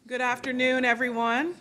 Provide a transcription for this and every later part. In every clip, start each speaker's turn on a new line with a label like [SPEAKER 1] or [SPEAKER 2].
[SPEAKER 1] Good afternoon, everyone.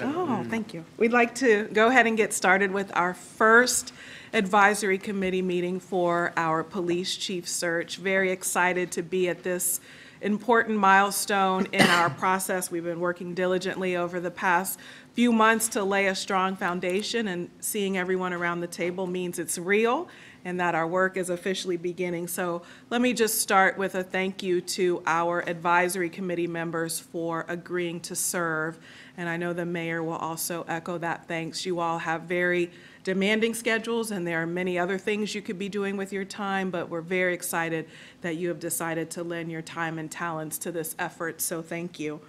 [SPEAKER 1] Oh, thank you. We'd like to go ahead and get started with our first advisory committee meeting for our police chief search. Very excited to be at this important milestone in our process. We've been working diligently over the past few months to lay a strong foundation, and seeing everyone around the table means it's real and that our work is officially beginning. So let me just start with a thank you to our advisory committee members for agreeing to serve. And I know the mayor will also echo that thanks. You all have very demanding schedules, and there are many other things you could be doing with your time, but we're very excited that you have decided to lend your time and talents to this effort, so thank you.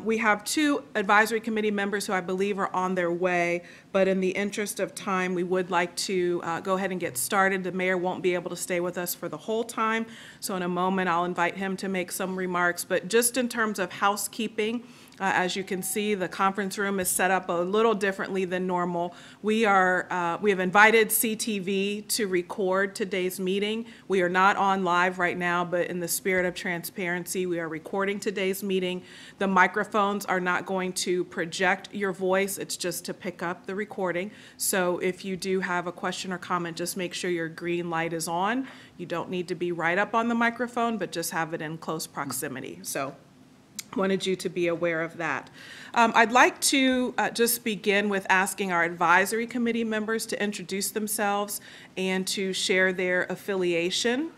[SPEAKER 1] We have two advisory committee members who I believe are on their way, but in the interest of time, we would like to go ahead and get started. The mayor won't be able to stay with us for the whole time, so in a moment I'll invite him to make some remarks. But just in terms of housekeeping, as you can see, the conference room is set up a little differently than normal. We have invited CTV to record today's meeting. We are not on live right now, but in the spirit of transparency, we are recording today's meeting. The microphones are not going to project your voice. It's just to pick up the recording. So if you do have a question or comment, just make sure your green light is on. You don't need to be right up on the microphone, but just have it in close proximity. So wanted you to be aware of that. I'd like to just begin with asking our advisory committee members to introduce themselves and to share their affiliation.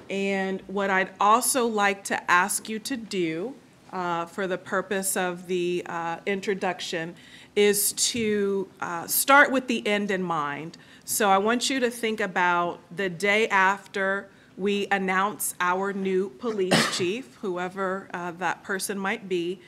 [SPEAKER 1] And what I'd also like to ask you to do for the purpose of the introduction is to start with the end in mind. So I want you to think about the day after we announce our new police chief, whoever that person might be,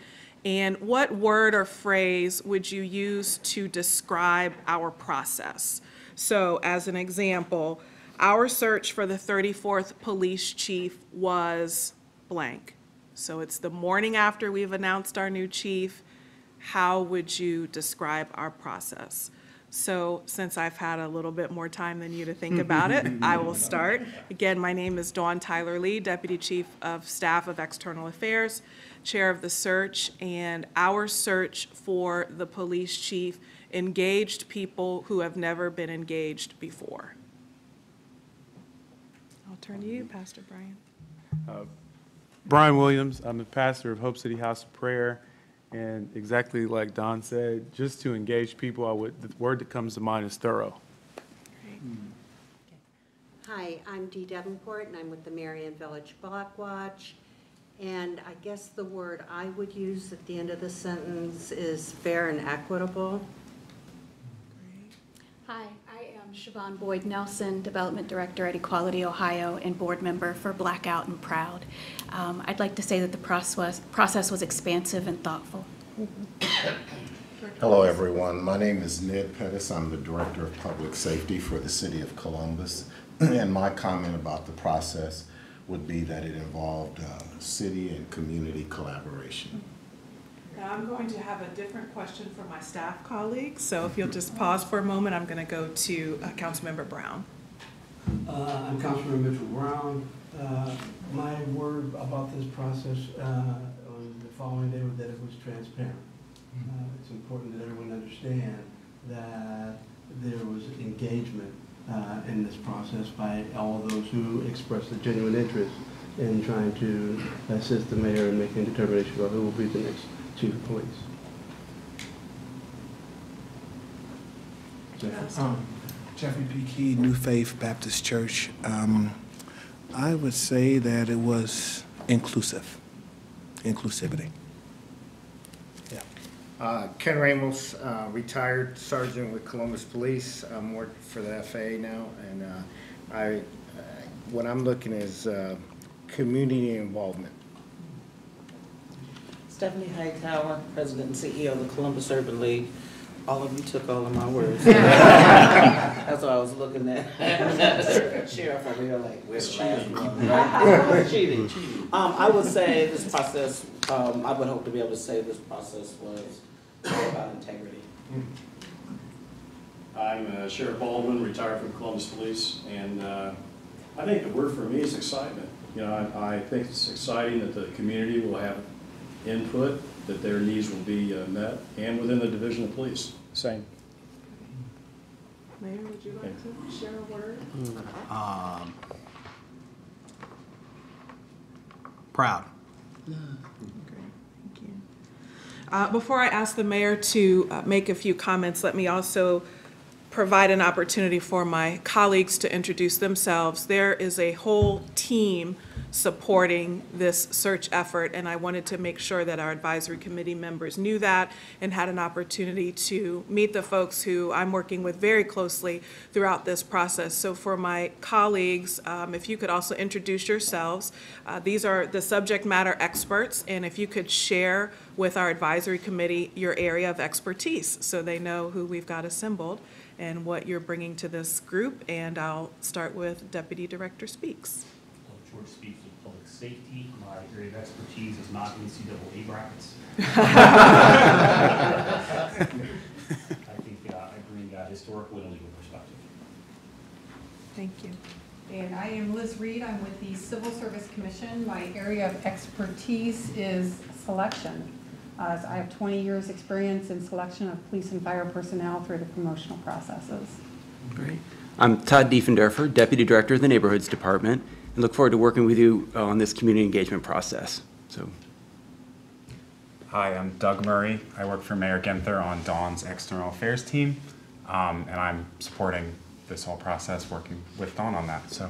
[SPEAKER 1] and what word or phrase would you use to describe our process? So as an example, our search for the 34th police chief was blank. So it's the morning after we've announced our new chief. How would you describe our process? So since I've had a little bit more time than you to think about it, I will start. Again, my name is Dawn Tyler Lee, Deputy Chief of Staff of External Affairs, Chair of the search, and our search for the police chief engaged people who have never been engaged before. I'll turn to you, Pastor Brian.
[SPEAKER 2] Brian Williams, I'm the pastor of Hope City House of Prayer. And exactly like Don said, just to engage people, the word that comes to mind is thorough.
[SPEAKER 3] Hi, I'm Dee Davenport, and I'm with the Marion Village Block Watch. And I guess the word I would use at the end of the sentence is fair and equitable.
[SPEAKER 4] Hi, I am Siobhan Boyd Nelson, Development Director at Equality Ohio and board member for Blackout and Proud. I'd like to say that the process was expansive and thoughtful.
[SPEAKER 5] Hello, everyone. My name is Ned Pettis. I'm the Director of Public Safety for the City of Columbus. And my comment about the process would be that it involved city and community collaboration.
[SPEAKER 1] Now I'm going to have a different question for my staff colleagues, so if you'll just pause for a moment, I'm going to go to Councilmember Brown.
[SPEAKER 6] I'm Councilmember Mitchell Brown. My word about this process on the following day was that it was transparent. It's important that everyone understand that there was engagement in this process by all of those who expressed a genuine interest in trying to assist the mayor in making a determination about who will be the next chief of police.
[SPEAKER 7] Jeffrey P. Key, New Faith Baptist Church. I would say that it was inclusivity. Yeah.
[SPEAKER 8] Ken Ramos, retired sergeant with Columbus Police. I'm working for the FAA now, and what I'm looking is community involvement.
[SPEAKER 9] Stephanie Hightower, President and CEO of the Columbus Urban League. All of you took all of my words. That's what I was looking at. Sheriff over here like, where's the last one, right? Cheating. I would say this process, I would hope to be able to say this process was about integrity.
[SPEAKER 10] I'm Sheriff Baldwin, retired from Columbus Police, and I think the word for me is excitement. You know, I think it's exciting that the community will have input, that their needs will be met, and within the Division of Police.
[SPEAKER 2] Same.
[SPEAKER 1] Mayor, would you like to share a word?
[SPEAKER 11] Proud.
[SPEAKER 1] Great, thank you. Before I ask the mayor to make a few comments, let me also provide an opportunity for my colleagues to introduce themselves. There is a whole team supporting this search effort, and I wanted to make sure that our advisory committee members knew that and had an opportunity to meet the folks who I'm working with very closely throughout this process. So for my colleagues, if you could also introduce yourselves. These are the subject matter experts, and if you could share with our advisory committee your area of expertise so they know who we've got assembled and what you're bringing to this group. And I'll start with Deputy Director Speaks.
[SPEAKER 12] George Speaks with Public Safety. My area of expertise is not NCAA brackets. I think I bring historical and legal perspective.
[SPEAKER 1] Thank you.
[SPEAKER 13] And I am Liz Reed. I'm with the Civil Service Commission. My area of expertise is selection. I have 20 years experience in selection of police and fire personnel through the promotional processes.
[SPEAKER 14] Great. I'm Todd Diefendorfer, Deputy Director of the Neighborhoods Department, and look forward to working with you on this community engagement process.
[SPEAKER 15] Hi, I'm Doug Murray. I work for Mayor Ginther on Dawn's external affairs team, and I'm supporting this whole process, working with Dawn on that. So,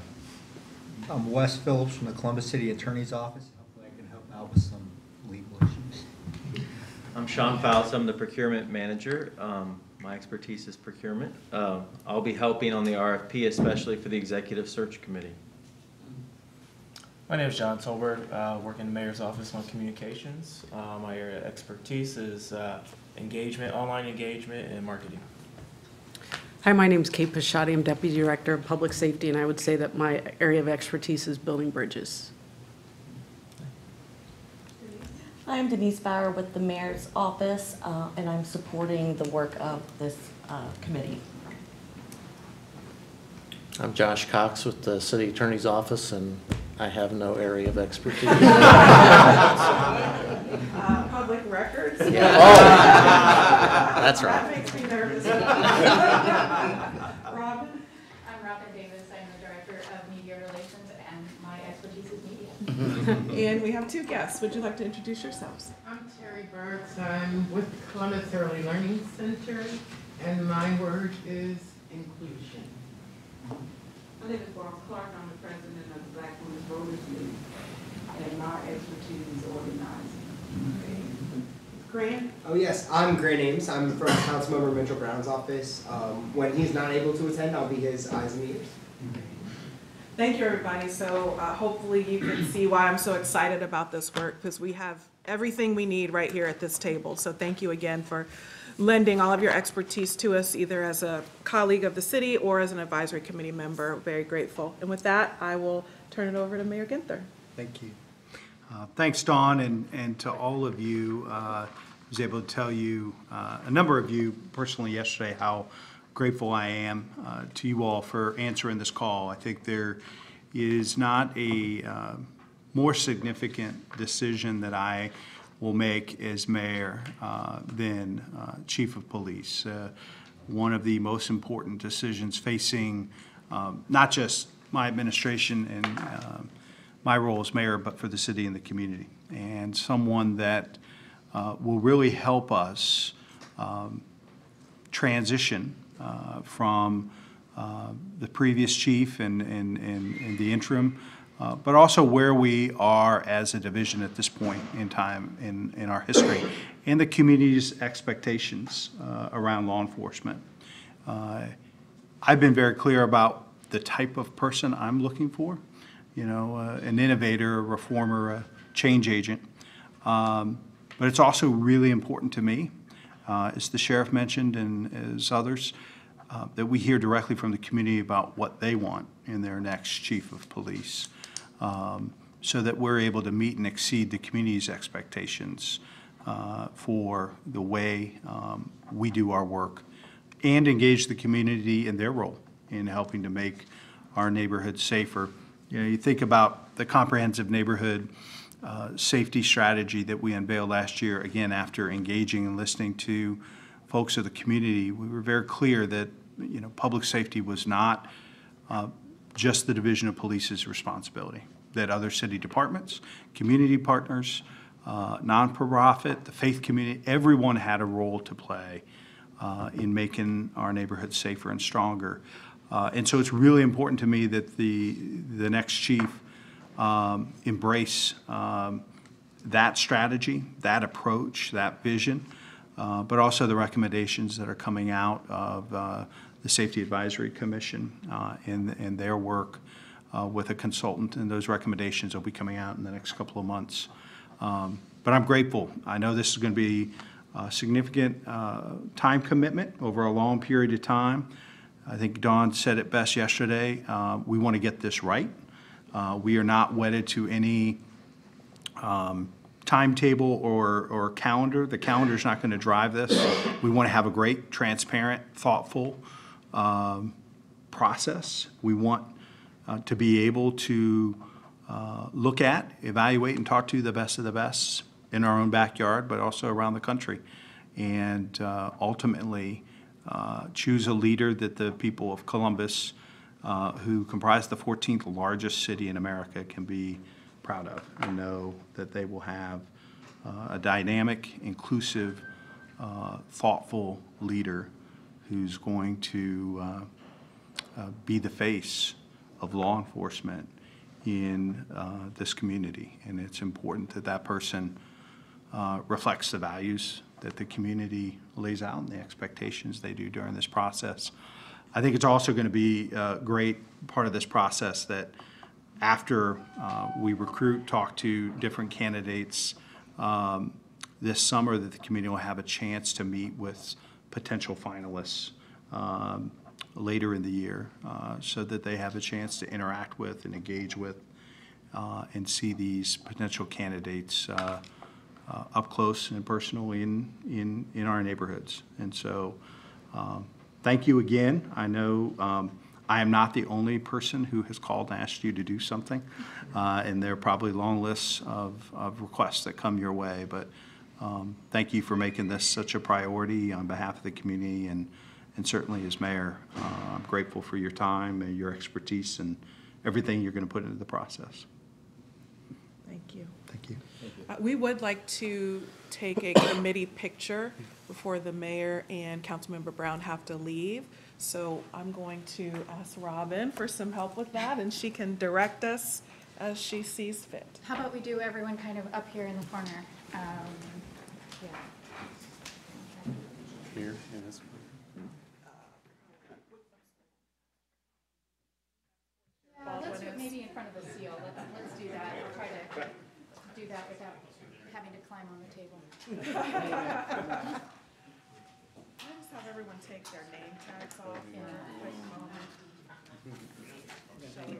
[SPEAKER 16] I'm Wes Phillips from the Columbus City Attorney's Office. Hopefully I can help out with some legal issues.
[SPEAKER 17] I'm Sean Fouts. I'm the procurement manager. My expertise is procurement. I'll be helping on the RFP, especially for the Executive Search Committee.
[SPEAKER 18] My name is John Tolbert, work in the Mayor's Office on Communications. My area of expertise is engagement, online engagement, and marketing.
[SPEAKER 19] Hi, my name is Kate Pisciotti. I'm Deputy Director of Public Safety, and I would say that my area of expertise is building bridges.
[SPEAKER 20] I'm Denise Bauer with the Mayor's Office, and I'm supporting the work of this committee.
[SPEAKER 21] I'm Josh Cox with the City Attorney's Office, and I have no area of expertise.
[SPEAKER 1] Public records?
[SPEAKER 21] Yeah. Oh, that's right.
[SPEAKER 1] That makes me nervous. Robin?
[SPEAKER 4] I'm Robin Davis. I'm the Director of Media Relations, and my expertise is media.
[SPEAKER 1] And we have two guests. Would you like to introduce yourselves?
[SPEAKER 22] I'm Terry Burks. I'm with Columbus Early Learning Center, and my word is inclusion.
[SPEAKER 23] My name is Barb Clark. I'm the president of the Black Women's Voters League, and my expertise is organizing.
[SPEAKER 1] Grant?
[SPEAKER 24] Oh yes, I'm Grant Ames. I'm from Councilmember Mitchell Brown's office. When he's not able to attend, I'll be his eyes and ears.
[SPEAKER 1] Thank you, everybody. So hopefully you can see why I'm so excited about this work, because we have everything we need right here at this table. So thank you again for lending all of your expertise to us, either as a colleague of the city or as an advisory committee member. Very grateful. And with that, I will turn it over to Mayor Ginther.
[SPEAKER 11] Thank you. Thanks, Dawn, and to all of you. I was able to tell you, a number of you personally yesterday, how grateful I am to you all for answering this call. I think there is not a more significant decision that I will make as mayor than chief of police. One of the most important decisions facing not just my administration and my role as mayor, but for the city and the community, and someone that will really help us transition from the previous chief and the interim, but also where we are as a division at this point in time in our history, and the community's expectations around law enforcement. I've been very clear about the type of person I'm looking for, you know, an innovator, a reformer, a change agent. But it's also really important to me, as the sheriff mentioned and as others, that we hear directly from the community about what they want in their next chief of police, so that we're able to meet and exceed the community's expectations for the way we do our work, and engage the community in their role in helping to make our neighborhoods safer. You know, you think about the comprehensive neighborhood safety strategy that we unveiled last year, again, after engaging and listening to folks of the community, we were very clear that, you know, public safety was not just the Division of Police's responsibility, that other city departments, community partners, non-profit, the faith community, everyone had a role to play in making our neighborhoods safer and stronger. And so it's really important to me that the next chief embrace that strategy, that approach, that vision, but also the recommendations that are coming out of the Safety Advisory Commission and their work with a consultant, and those recommendations will be coming out in the next couple of months. But I'm grateful. I know this is going to be a significant time commitment over a long period of time. I think Dawn said it best yesterday. We want to get this right. We are not wedded to any timetable or calendar. The calendar is not going to drive this. We want to have a great, transparent, thoughtful process. We want to be able to look at, evaluate, and talk to the best of the best in our own backyard, but also around the country, and ultimately choose a leader that the people of Columbus, who comprise the 14th largest city in America, can be proud of and know that they will have a dynamic, inclusive, thoughtful leader who's going to be the face of law enforcement in this community. And it's important that that person reflects the values that the community lays out and the expectations they do during this process. I think it's also going to be a great part of this process that after we recruit, talk to different candidates this summer, that the community will have a chance to meet with potential finalists later in the year, so that they have a chance to interact with and engage with and see these potential candidates up close and personal in our neighborhoods. And so thank you again. I know I am not the only person who has called and asked you to do something, and there are probably long lists of requests that come your way, but thank you for making this such a priority on behalf of the community, and certainly as mayor, I'm grateful for your time and your expertise and everything you're going to put into the process.
[SPEAKER 1] Thank you.
[SPEAKER 11] Thank you.
[SPEAKER 1] We would like to take a committee picture before the mayor and Councilmember Brown have to leave. So I'm going to ask Robin for some help with that, and she can direct us as she sees fit.
[SPEAKER 4] How about we do everyone kind of up here in the corner?
[SPEAKER 2] Here, yeah, that's
[SPEAKER 4] Let's do it maybe in front of the seal. Let's do that. I'll try to do that without having to climb on the table.
[SPEAKER 1] I'll just have everyone take their name tags off for a quick moment. Exactly.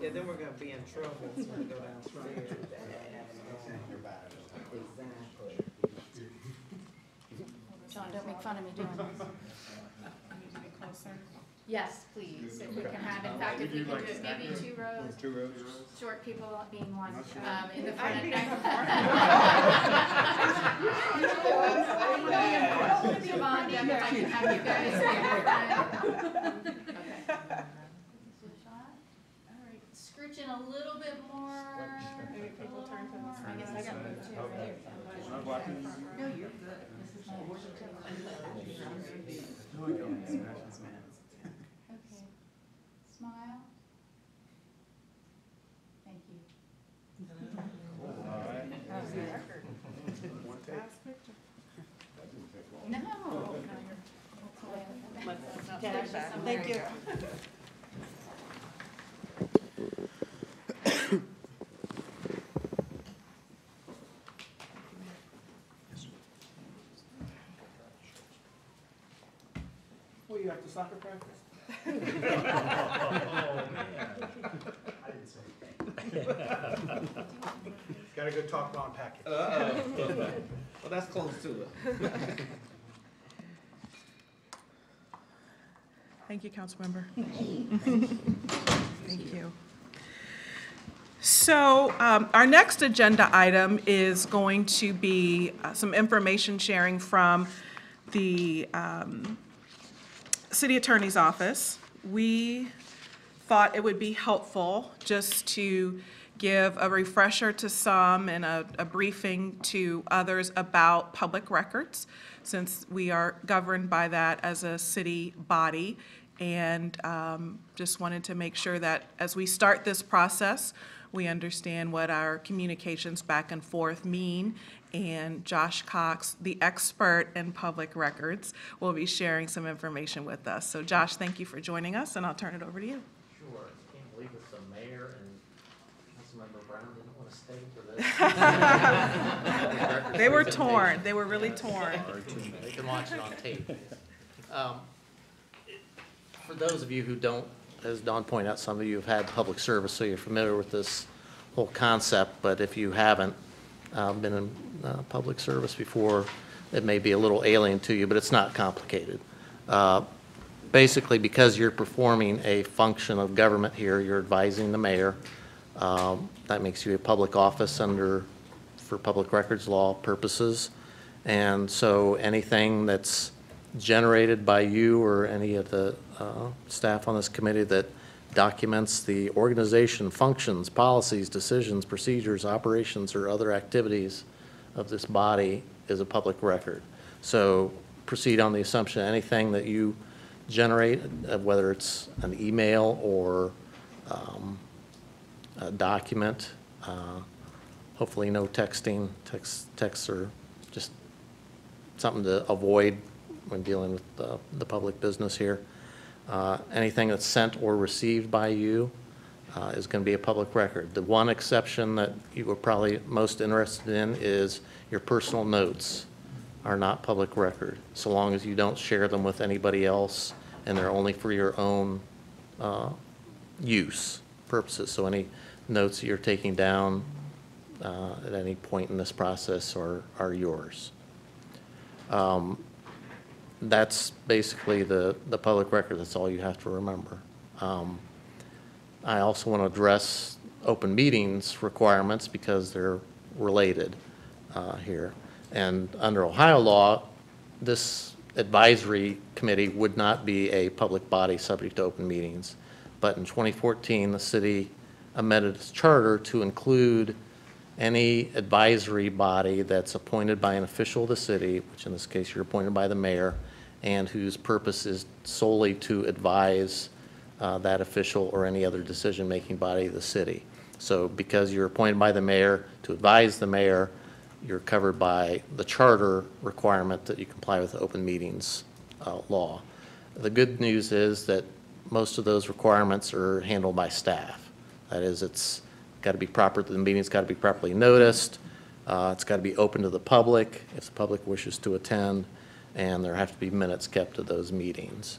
[SPEAKER 9] Yeah, then we're gonna be in trouble when we go downstairs. Exactly.
[SPEAKER 4] John, don't make fun of me doing this.
[SPEAKER 1] Closer.
[SPEAKER 4] Yes, please, if we can have, in fact, if we can do it maybe 2 rows. 2 rows. Short people being one, in the front. Come on, Deb, if I can have you guys in the front. Okay. All right, scooch in a little bit more.
[SPEAKER 1] Maybe people turn to the side.
[SPEAKER 4] I guess I got moved too, right? No, you're good. This is my work too. Okay. Smile. Thank you. No.
[SPEAKER 1] Thank you.
[SPEAKER 9] Were you at the soccer practice?
[SPEAKER 16] I didn't say. Gotta go talk Ron Package.
[SPEAKER 9] Well, that's close to it.
[SPEAKER 1] Thank you, Councilmember. Thank you. So our next agenda item is going to be some information sharing from the City Attorney's Office. We thought it would be helpful just to give a refresher to some and a briefing to others about public records, since we are governed by that as a city body. And just wanted to make sure that as we start this process, we understand what our communications back and forth mean. And Josh Cox, the expert in public records, will be sharing some information with us. So Josh, thank you for joining us, and I'll turn it over to you.
[SPEAKER 21] Sure. I can't believe it's the mayor and Councilmember Brown didn't want to stay for this.
[SPEAKER 1] They were torn. They were really torn.
[SPEAKER 21] They can watch it on tape. For those of you who don't, as Dawn pointed out, some of you have had public service, so you're familiar with this whole concept, but if you haven't been in public service before, it may be a little alien to you, but it's not complicated. Basically, because you're performing a function of government here, you're advising the mayor. That makes you a public office for public records law purposes. And so anything that's generated by you or any of the staff on this committee that documents the organization, functions, policies, decisions, procedures, operations, or other activities of this body is a public record. So proceed on the assumption anything that you generate, whether it's an email or a document, hopefully no texting. Texts are just something to avoid when dealing with the public business here. Anything that's sent or received by you is going to be a public record. The one exception that you were probably most interested in is your personal notes are not public record, so long as you don't share them with anybody else and they're only for your own use purposes. So any notes that you're taking down at any point in this process are yours. That's basically the public record. That's all you have to remember. I also want to address open meetings requirements because they're related here. And under Ohio law, this advisory committee would not be a public body subject to open meetings. But in 2014, the city amended its charter to include any advisory body that's appointed by an official of the city, which in this case you're appointed by the mayor, and whose purpose is solely to advise that official or any other decision-making body of the city. So because you're appointed by the mayor to advise the mayor, you're covered by the charter requirement that you comply with the open meetings law. The good news is that most of those requirements are handled by staff. That is, it's got to be proper, the meeting's got to be properly noticed. It's got to be open to the public if the public wishes to attend, and there have to be minutes kept of those meetings.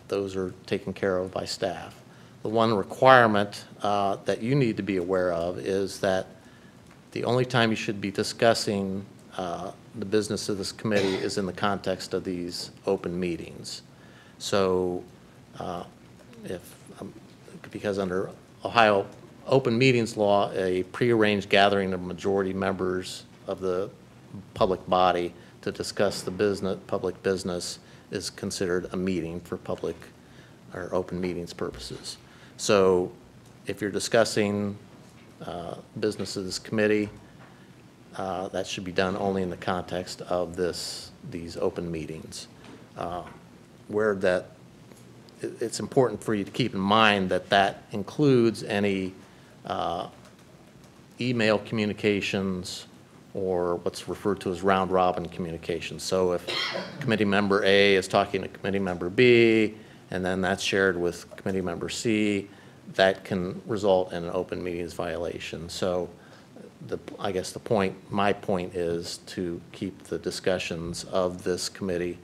[SPEAKER 21] Those are taken care of by staff. The one requirement that you need to be aware of is that the only time you should be discussing the business of this committee is in the context of these open meetings. So because under Ohio open meetings law, a prearranged gathering of majority members of the public body to discuss the public business is considered a meeting for public or open meetings purposes. So if you're discussing business of this committee, that should be done only in the context of these open meetings. Where that it's important for you to keep in mind that includes any email communications or what's referred to as round-robin communications. So if committee member A is talking to committee member B, and then that's shared with committee member C, that can result in an open meetings violation. So I guess my point is to keep the discussions of this committee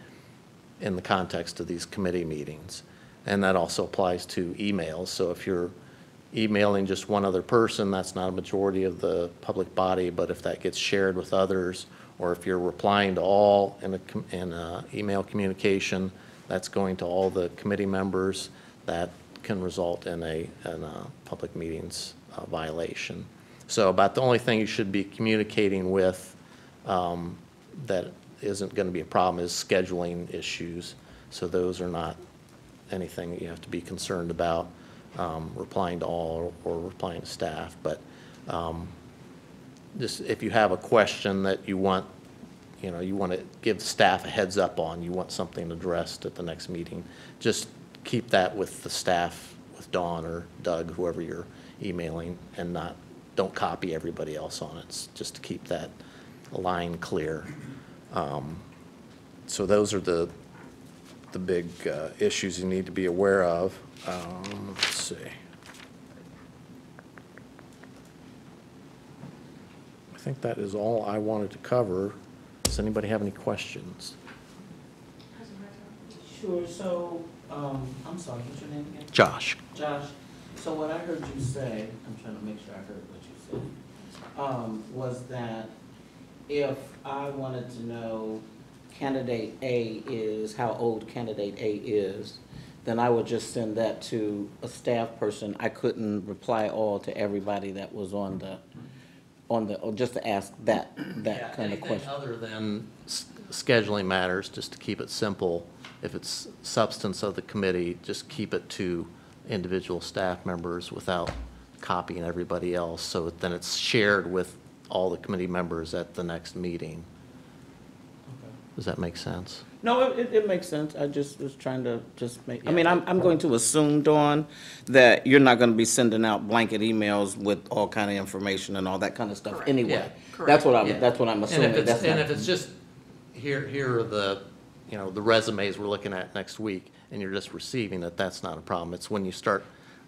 [SPEAKER 21] in the context of these committee meetings. And that also applies to emails. So if you're emailing just one other person, that's not a majority of the public body, but if that gets shared with others, or if you're replying to all in email communication, that's going to all the committee members, that can result in a public meetings violation. So about the only thing you should be communicating with that isn't going to be a problem is scheduling issues. So those are not anything that you have to be concerned about, replying to all or replying to staff. But just if you have a question that you want to give staff a heads up on, you want something addressed at the next meeting, just keep that with the staff, with Dawn or Doug, whoever you're emailing, and don't copy everybody else on it. It's just to keep that line clear. So those are the big issues you need to be aware of. Let's see. I think that is all I wanted to cover. Does anybody have any questions?
[SPEAKER 9] Sure, so, I'm sorry, what's your name again?
[SPEAKER 21] Josh.
[SPEAKER 9] Josh, so what I heard you say, I'm trying to make sure I heard what you said, was that if I wanted to know candidate A is, how old candidate A is, then I would just send that to a staff person. I couldn't reply all to everybody that was on the, or just to ask that kind of question.
[SPEAKER 21] Other than scheduling matters, just to keep it simple, if it's substance of the committee, just keep it to individual staff members without copying everybody else, so then it's shared with all the committee members at the next meeting.
[SPEAKER 9] Okay.
[SPEAKER 21] Does that make sense?
[SPEAKER 9] No, it makes sense. I just was trying to just make, I mean, I'm going to assume, Dawn, that you're not going to be sending out blanket emails with all kind of information and all that kind of stuff anyway.
[SPEAKER 21] Yeah.
[SPEAKER 9] That's what I'm assuming.
[SPEAKER 21] And if it's just, here are the, the resumes we're looking at next week, and you're just receiving it, that's not a problem. It's when you start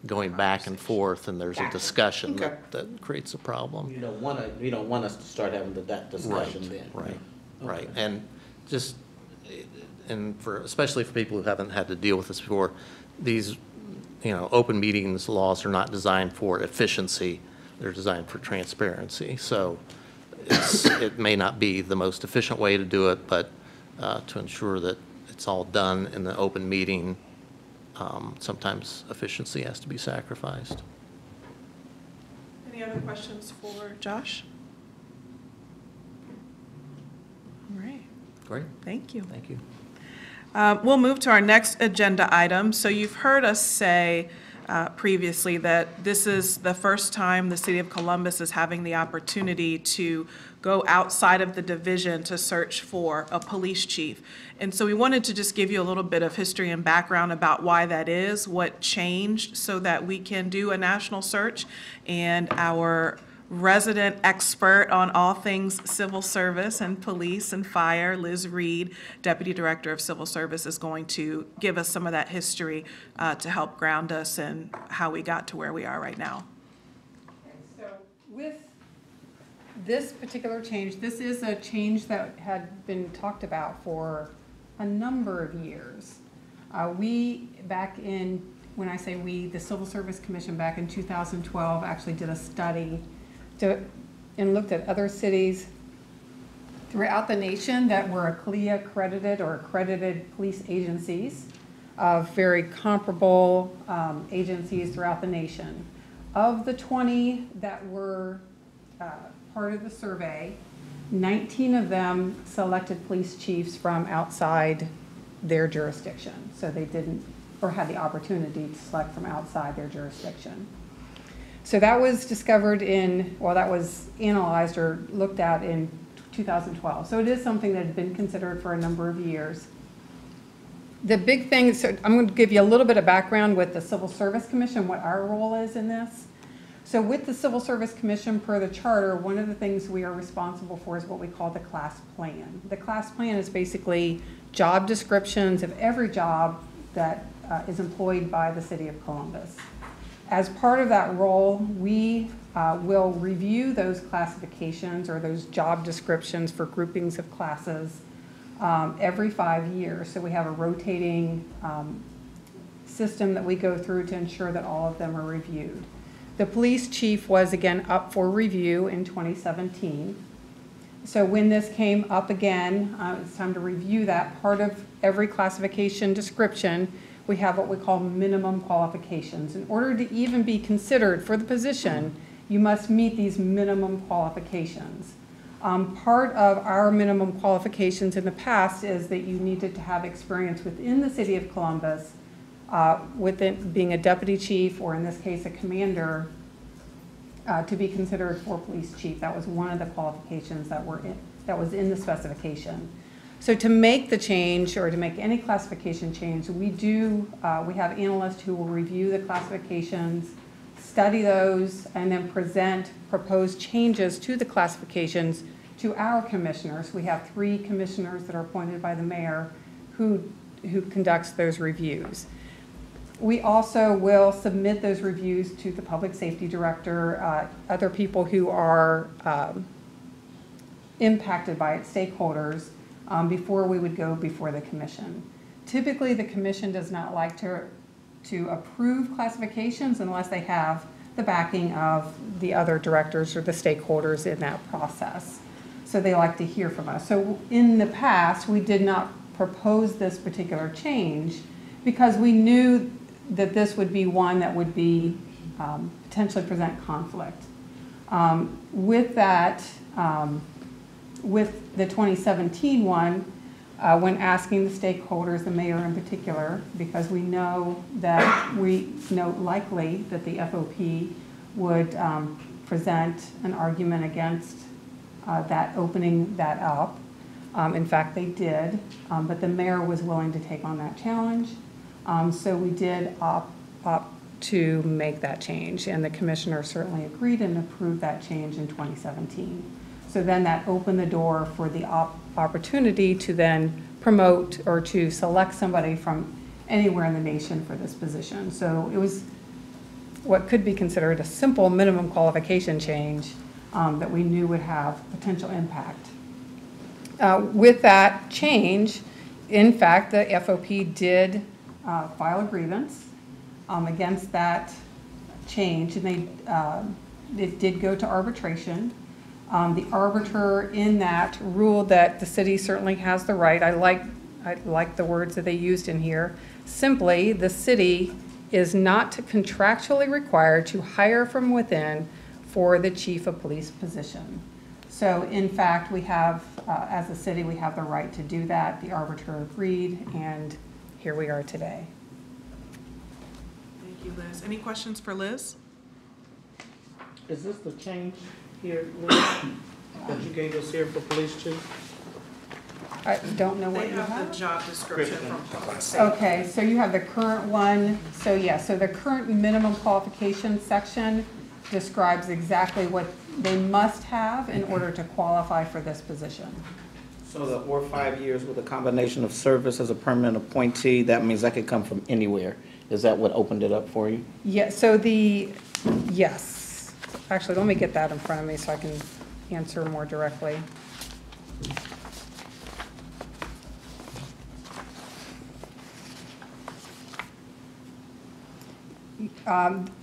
[SPEAKER 21] going back and forth and there's a discussion that creates a problem.
[SPEAKER 9] You don't want us to start having that discussion then.
[SPEAKER 21] Right,
[SPEAKER 9] Okay.
[SPEAKER 21] right. And just, especially for people who haven't had to deal with this before, these, open meetings laws are not designed for efficiency. They're designed for transparency. So it may not be the most efficient way to do it, but to ensure that it's all done in the open meeting, sometimes efficiency has to be sacrificed.
[SPEAKER 1] Any other questions for Josh? All right.
[SPEAKER 21] Great.
[SPEAKER 1] Thank you.
[SPEAKER 21] Thank you.
[SPEAKER 1] We'll move to our next agenda item. So you've heard us say previously that this is the first time the City of Columbus is having the opportunity to go outside of the division to search for a police chief. And so we wanted to just give you a little bit of history and background about why that is, what changed so that we can do a national search. And our resident expert on all things civil service and police and fire, Liz Reed, Deputy Director of Civil Service, is going to give us some of that history to help ground us in how we got to where we are right now.
[SPEAKER 13] So with this particular change, this is a change that had been talked about for a number of years. We, back in, when I say we, the Civil Service Commission back in 2012 actually did a study and looked at other cities throughout the nation that were CLIA accredited or accredited police agencies, of very comparable agencies throughout the nation. Of the 20 that were part of the survey, 19 of them selected police chiefs from outside their jurisdiction. So they didn't, or had the opportunity to select from outside their jurisdiction. So that was discovered that was analyzed or looked at in 2012. So it is something that had been considered for a number of years. The big thing, so I'm going to give you a little bit of background with the Civil Service Commission, what our role is in this. So with the Civil Service Commission, per the charter, one of the things we are responsible for is what we call the class plan. The class plan is basically job descriptions of every job that is employed by the City of Columbus. As part of that role, we will review those classifications or those job descriptions for groupings of classes every 5 years. So we have a rotating system that we go through to ensure that all of them are reviewed. The police chief was again up for review in 2017. So when this came up again, it's time to review that. Part of every classification description, we have what we call minimum qualifications. In order to even be considered for the position, you must meet these minimum qualifications. Part of our minimum qualifications in the past is that you needed to have experience within the city of Columbus, within being a deputy chief, or in this case, a commander, to be considered for police chief. That was one of the qualifications that was in the specification. So to make the change, or to make any classification change, we have analysts who will review the classifications, study those, and then present proposed changes to the classifications to our commissioners. We have 3 commissioners that are appointed by the mayor who conducts those reviews. We also will submit those reviews to the public safety director, other people who are impacted by it, stakeholders, before we would go before the commission. Typically, the commission does not like to approve classifications unless they have the backing of the other directors or the stakeholders in that process. So they like to hear from us. So in the past, we did not propose this particular change because we knew that this would be one that would be potentially present conflict. With that, with the 2017 one, when asking the stakeholders, the mayor in particular, because we know likely that the FOP would present an argument against that opening that up. In fact, they did, but the mayor was willing to take on that challenge. So we did opt to make that change, and the commissioner certainly agreed and approved that change in 2017. So then that opened the door for the opportunity to then promote or to select somebody from anywhere in the nation for this position. So it was what could be considered a simple minimum qualification change that we knew would have potential impact. With that change, in fact, the FOP did file a grievance against that change, and it did go to arbitration. The arbiter in that ruled that the city certainly has the right. I like the words that they used in here. Simply, the city is not contractually required to hire from within for the chief of police position. So in fact, we have, as a city, we have the right to do that. The arbiter agreed, and here we are today.
[SPEAKER 1] Thank you, Liz. Any questions for Liz?
[SPEAKER 9] Is this the change here, Liz, that you gave us here for police chief?
[SPEAKER 13] I don't know what
[SPEAKER 1] They
[SPEAKER 13] you
[SPEAKER 1] have
[SPEAKER 13] have.
[SPEAKER 1] the job description from public safety.
[SPEAKER 13] Okay, so you have the current one. So yeah, so the current minimum qualifications section describes exactly what they must have in order to qualify for this position.
[SPEAKER 9] So the or 5 years with a combination of service as a permanent appointee, that means that could come from anywhere. Is that what opened it up for you?
[SPEAKER 13] Yeah, so yes. Actually, let me get that in front of me so I can answer more directly.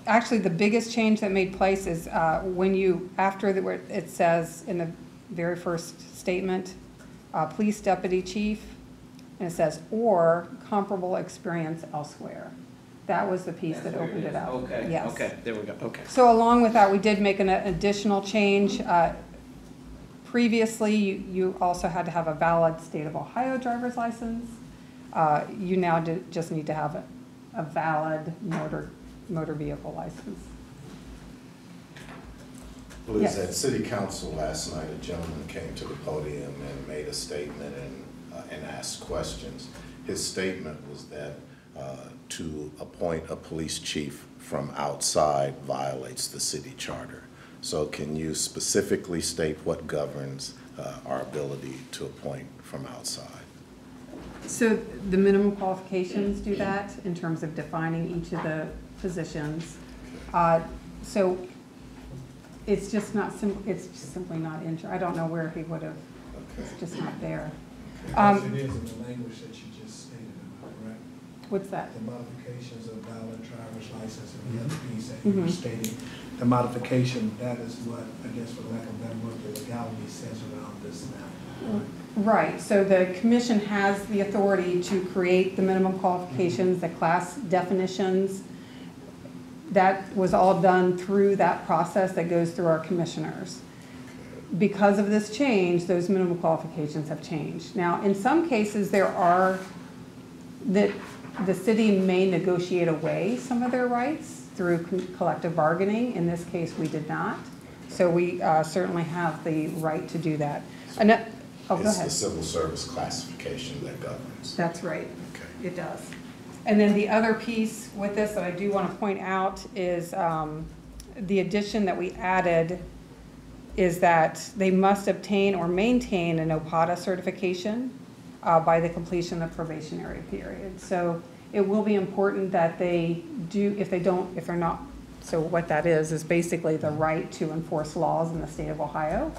[SPEAKER 13] Actually, the biggest change that made place is when you, it says in the very first statement, police deputy chief, and it says, or comparable experience elsewhere. That was the piece that opened it up.
[SPEAKER 9] Okay,
[SPEAKER 13] yes.
[SPEAKER 9] okay, there we go, okay.
[SPEAKER 13] So along with that, we did make an additional change. Previously, you also had to have a valid state of Ohio driver's license. You now just need to have a valid motor vehicle license.
[SPEAKER 3] Liz,
[SPEAKER 13] Yes.
[SPEAKER 3] at City Council last night, a gentleman came to the podium and made a statement and asked questions. His statement was that to appoint a police chief from outside violates the city charter. So can you specifically state what governs our ability to appoint from outside?
[SPEAKER 13] So the minimum qualifications do that in terms of defining each of the positions. So it's just not it's just simply not in. I don't know where he would have. It's just not there.
[SPEAKER 5] As it is in the language that you just stated, correct?
[SPEAKER 13] What's that?
[SPEAKER 5] The modifications of valid driver's license and the other piece that you were stating. The modification, that is what, I guess for lack of a better word, the legality says around this now.
[SPEAKER 13] Right, so the commission has the authority to create the minimum qualifications, the class definitions. That was all done through that process that goes through our commissioners. Because of this change, those minimum qualifications have changed. Now, in some cases, there are, that the city may negotiate away some of their rights through collective bargaining. In this case, we did not. So we certainly have the right to do that. Go ahead.
[SPEAKER 3] It's the civil service classification that governs.
[SPEAKER 13] That's right.
[SPEAKER 3] Okay.
[SPEAKER 13] It does. And then the other piece with this that I do want to point out is the addition that we added is that they must obtain or maintain an OPATA certification by the completion of probationary period. So it will be important that they do, if they're not, so what that is basically the right to enforce laws in the state of Ohio.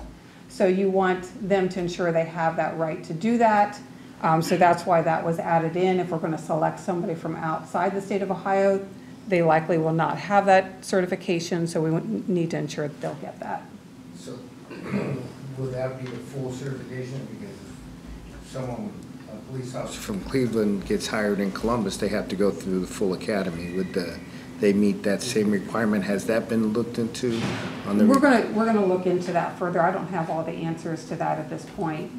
[SPEAKER 13] So you want them to ensure they have that right to do that. So that's why that was added in. If we're going to select somebody from outside the state of Ohio, they likely will not have that certification, so we need to ensure that they'll get that.
[SPEAKER 6] So would that be the full certification? Because if someone, a police officer from Cleveland gets hired in Columbus, they have to go through the full academy. Would they meet that same requirement? Has that been looked into on the?
[SPEAKER 13] We're gonna look into that further. I don't have all the answers to that at this point.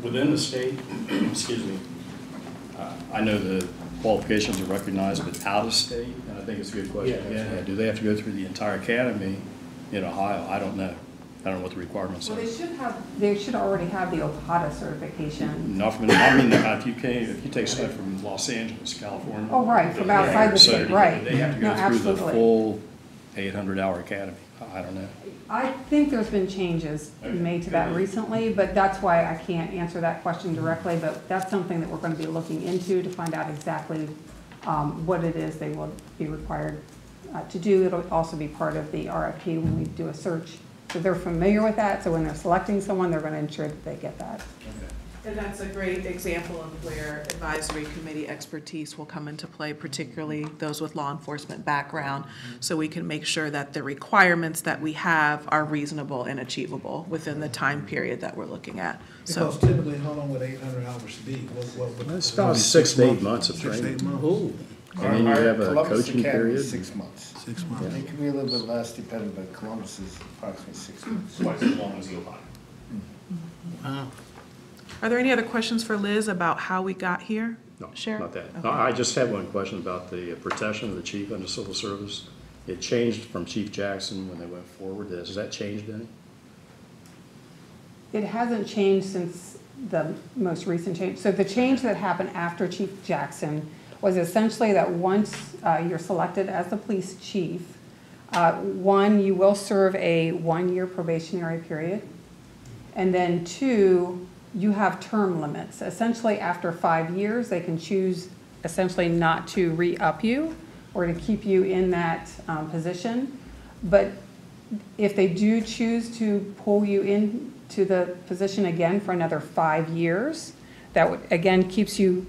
[SPEAKER 10] Within the state, excuse me, I know the qualifications are recognized, but out of state, and I think it's a good question. Yeah, do they have to go through the entire academy in Ohio? I don't know. I don't know what the requirements
[SPEAKER 13] Well,
[SPEAKER 10] are.
[SPEAKER 13] they should already have the OPATA certification.
[SPEAKER 10] Not from, I mean, if you take somebody from Los Angeles, California.
[SPEAKER 13] Oh, right, from outside the state, right.
[SPEAKER 10] They have to go
[SPEAKER 13] No,
[SPEAKER 10] through
[SPEAKER 13] absolutely.
[SPEAKER 10] the full 800-hour academy. I don't know.
[SPEAKER 13] I think there's been changes made to that recently, but that's why I can't answer that question directly, but that's something that we're going to be looking into to find out exactly what it is they will be required to do. It'll also be part of the RFP when we do a search. So they're familiar with that, so when they're selecting someone, they're going to ensure that they get that.
[SPEAKER 1] And that's a great example of where advisory committee expertise will come into play, particularly those with law enforcement background, so we can make sure that the requirements that we have are reasonable and achievable within the time period that we're looking at. So
[SPEAKER 5] Because typically, how long would 800 hours be?
[SPEAKER 10] It's about 6 to 8 months of
[SPEAKER 5] 6 to 8
[SPEAKER 10] training.
[SPEAKER 5] months.
[SPEAKER 10] And then you have a
[SPEAKER 6] Columbus
[SPEAKER 10] coaching
[SPEAKER 6] Academy
[SPEAKER 10] period.
[SPEAKER 6] is 6 months.
[SPEAKER 5] 6 months.
[SPEAKER 6] It can be a little bit less depending, but Columbus is approximately 6 months.
[SPEAKER 12] Twice as long as the Ohio.
[SPEAKER 5] Wow.
[SPEAKER 1] are there any other questions for Liz about how we got here?
[SPEAKER 10] No,
[SPEAKER 1] Sheriff?
[SPEAKER 10] not that.
[SPEAKER 1] Okay.
[SPEAKER 10] I just have one question about the protection of the chief under civil service. It changed from Chief Jackson when they went forward. Has that changed any?
[SPEAKER 13] It hasn't changed since the most recent change. So the change that happened after Chief Jackson was essentially that once you're selected as the police chief, one, you will serve a 1-year probationary period. And then 2, you have term limits. Essentially, after 5 years, they can choose essentially not to re-up you or to keep you in that position. But if they do choose to pull you into the position again for another 5 years, that would, again, keeps you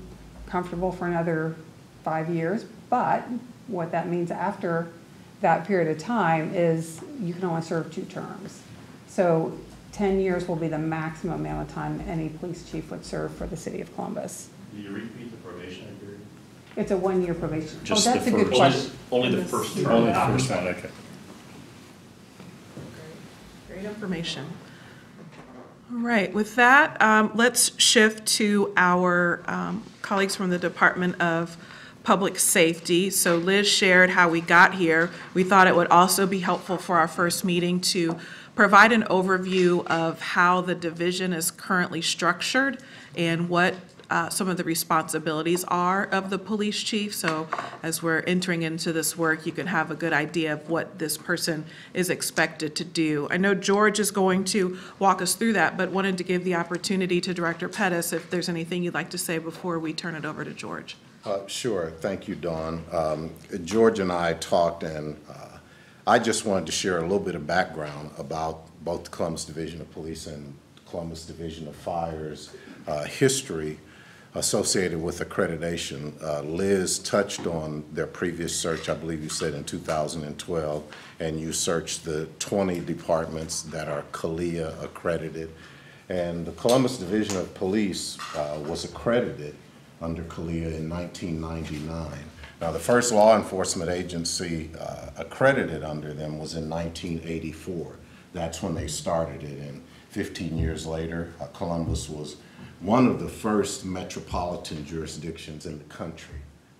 [SPEAKER 13] comfortable for another 5 years. But what that means after that period of time is you can only serve 2 terms. So 10 years will be the maximum amount of time any police chief would serve for the city of Columbus.
[SPEAKER 12] Do you repeat the probationary period?
[SPEAKER 13] It's a 1-year probation.
[SPEAKER 10] Just
[SPEAKER 13] Oh, that's
[SPEAKER 10] the
[SPEAKER 13] a good
[SPEAKER 10] first.
[SPEAKER 13] question.
[SPEAKER 12] Only the first term.
[SPEAKER 10] Only the first one, okay.
[SPEAKER 1] Great information. All right, with that, let's shift to our colleagues from the Department of Public Safety. So Liz shared how we got here. We thought it would also be helpful for our first meeting to provide an overview of how the division is currently structured and what some of the responsibilities are of the police chief. So as we're entering into this work, you can have a good idea of what this person is expected to do. I know George is going to walk us through that, but wanted to give the opportunity to Director Pettis if there's anything you'd like to say before we turn it over to George.
[SPEAKER 3] Sure. Thank you, Dawn. George and I talked, and I just wanted to share a little bit of background about both the Columbus Division of Police and Columbus Division of Fire's history. associated with accreditation. Liz touched on their previous search, I believe you said in 2012, and you searched the 20 departments that are CALEA accredited. And the Columbus Division of Police was accredited under CALEA in 1999. Now, the first law enforcement agency accredited under them was in 1984. That's when they started it, and 15 years later, Columbus was one of the first metropolitan jurisdictions in the country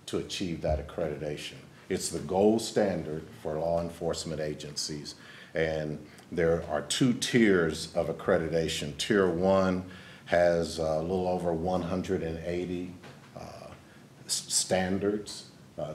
[SPEAKER 3] to achieve that accreditation. It's the gold standard for law enforcement agencies, and there are 2 tiers of accreditation. Tier 1 has a little over 180 standards.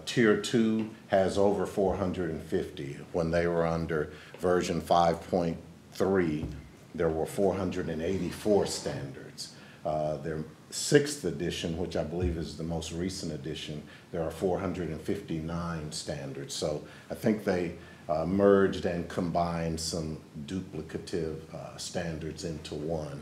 [SPEAKER 3] Tier 2 has over 450. When they were under version 5.3, there were 484 standards. Their 6th edition, which I believe is the most recent edition, there are 459 standards. So I think they merged and combined some duplicative standards into one.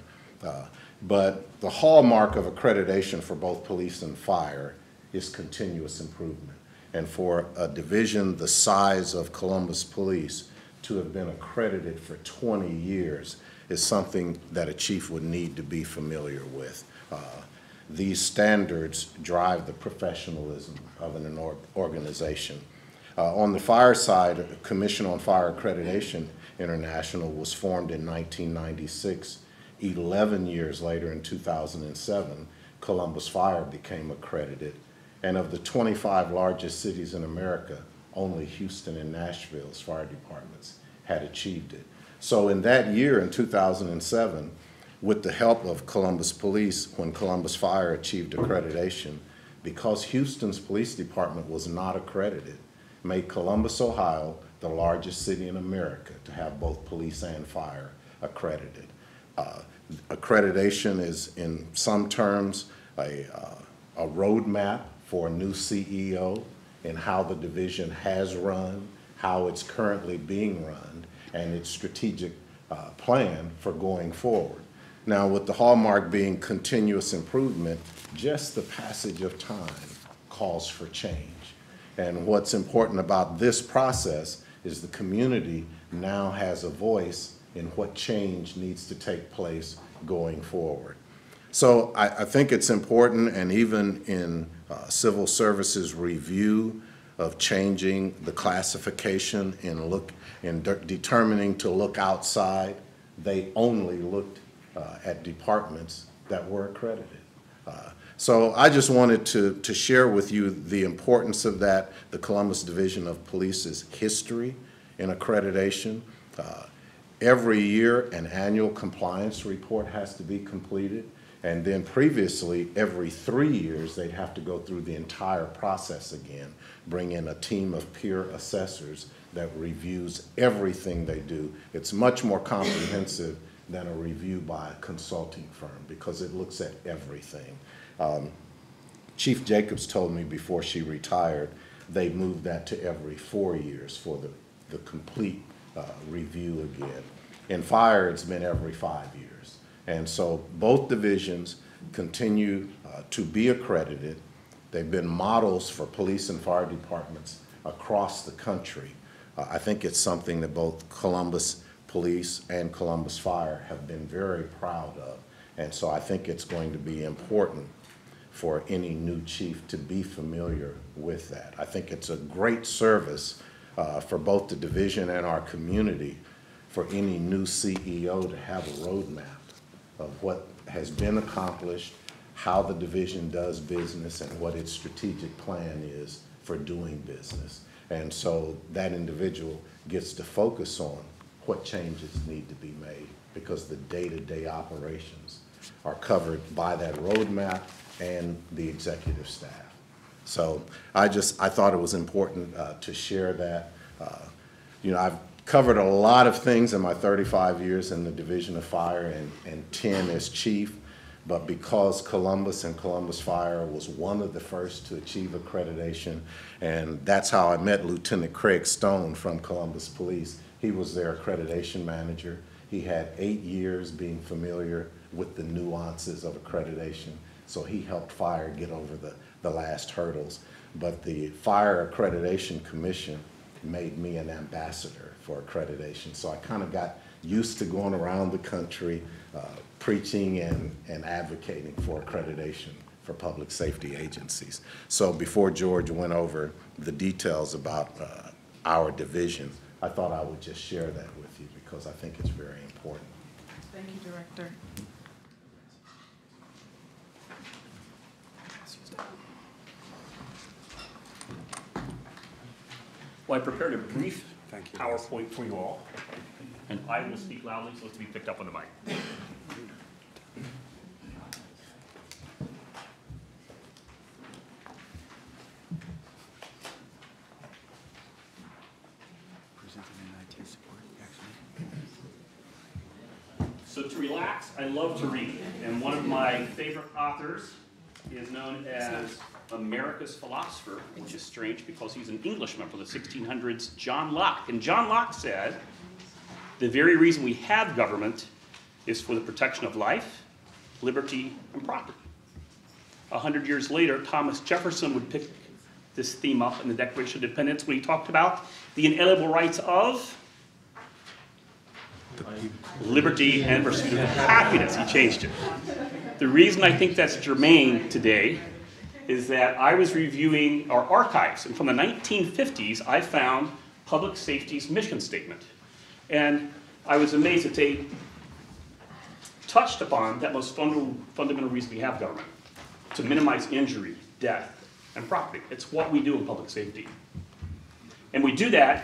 [SPEAKER 3] But the hallmark of accreditation for both police and fire is continuous improvement. And for a division the size of Columbus Police to have been accredited for 20 years is something that a chief would need to be familiar with. These standards drive the professionalism of an organization. On the fire side, the Commission on Fire Accreditation International was formed in 1996. 11 years later, in 2007, Columbus Fire became accredited. And of the 25 largest cities in America, only Houston and Nashville's fire departments had achieved it. So in that year, in 2007, with the help of Columbus Police, when Columbus Fire achieved accreditation, because Houston's police department was not accredited, made Columbus, Ohio, the largest city in America to have both police and fire accredited. Accreditation is, in some terms, a roadmap for a new CEO and how the division has run, how it's currently being run, and its strategic plan for going forward. Now, with the hallmark being continuous improvement, just the passage of time calls for change. And what's important about this process is the community now has a voice in what change needs to take place going forward. So I think it's important, and even in civil services review of changing the classification in determining to look outside, they only looked at departments that were accredited. So I just wanted to share with you the importance of that, the Columbus Division of Police's history in accreditation. Every year, an annual compliance report has to be completed. And then previously, every 3 years, they'd have to go through the entire process again, bring in a team of peer assessors that reviews everything they do. It's much more comprehensive than a review by a consulting firm because it looks at everything. Chief Jacobs told me before she retired, they moved that to every 4 years for the complete review again. In fire, it's been every 5 years. And so both divisions continue to be accredited. They've been models for police and fire departments across the country. I think it's something that both Columbus Police and Columbus Fire have been very proud of. And so I think it's going to be important for any new chief to be familiar with that. I think it's a great service for both the division and our community for any new CEO to have a roadmap of what has been accomplished, how the division does business, and what its strategic plan is for doing business. And so that individual gets to focus on what changes need to be made because the day-to-day operations are covered by that roadmap and the executive staff. So I thought it was important to share that. I've covered a lot of things in my 35 years in the Division of Fire and 10 as chief, but because Columbus and Columbus Fire was one of the first to achieve accreditation, and that's how I met Lieutenant Craig Stone from Columbus Police. He was their accreditation manager. He had 8 years being familiar with the nuances of accreditation. So he helped fire get over the last hurdles. But the Fire Accreditation Commission made me an ambassador for accreditation. So I kind of got used to going around the country preaching and advocating for accreditation for public safety agencies. So before George went over the details about our division, I thought I would just share that with you because I think it's very important.
[SPEAKER 1] Thank you, Director.
[SPEAKER 12] Well, I prepared a brief PowerPoint for you all, and I will speak loudly so it's to be picked up on the mic. So to relax, I love to read, and one of my favorite authors is known as America's philosopher, which is strange because he's an Englishman from the 1600s, John Locke. And John Locke said, the very reason we have government is for the protection of life, liberty, and property. 100 years later, Thomas Jefferson would pick this theme up in the Declaration of Independence when he talked about the inalienable rights of liberty and pursuit of happiness. He changed it. The reason I think that's germane today is that I was reviewing our archives, and from the 1950s, I found public safety's mission statement. And I was amazed that they touched upon that most fundamental reason we have government, to minimize injury, death, and property. It's what we do in public safety. And we do that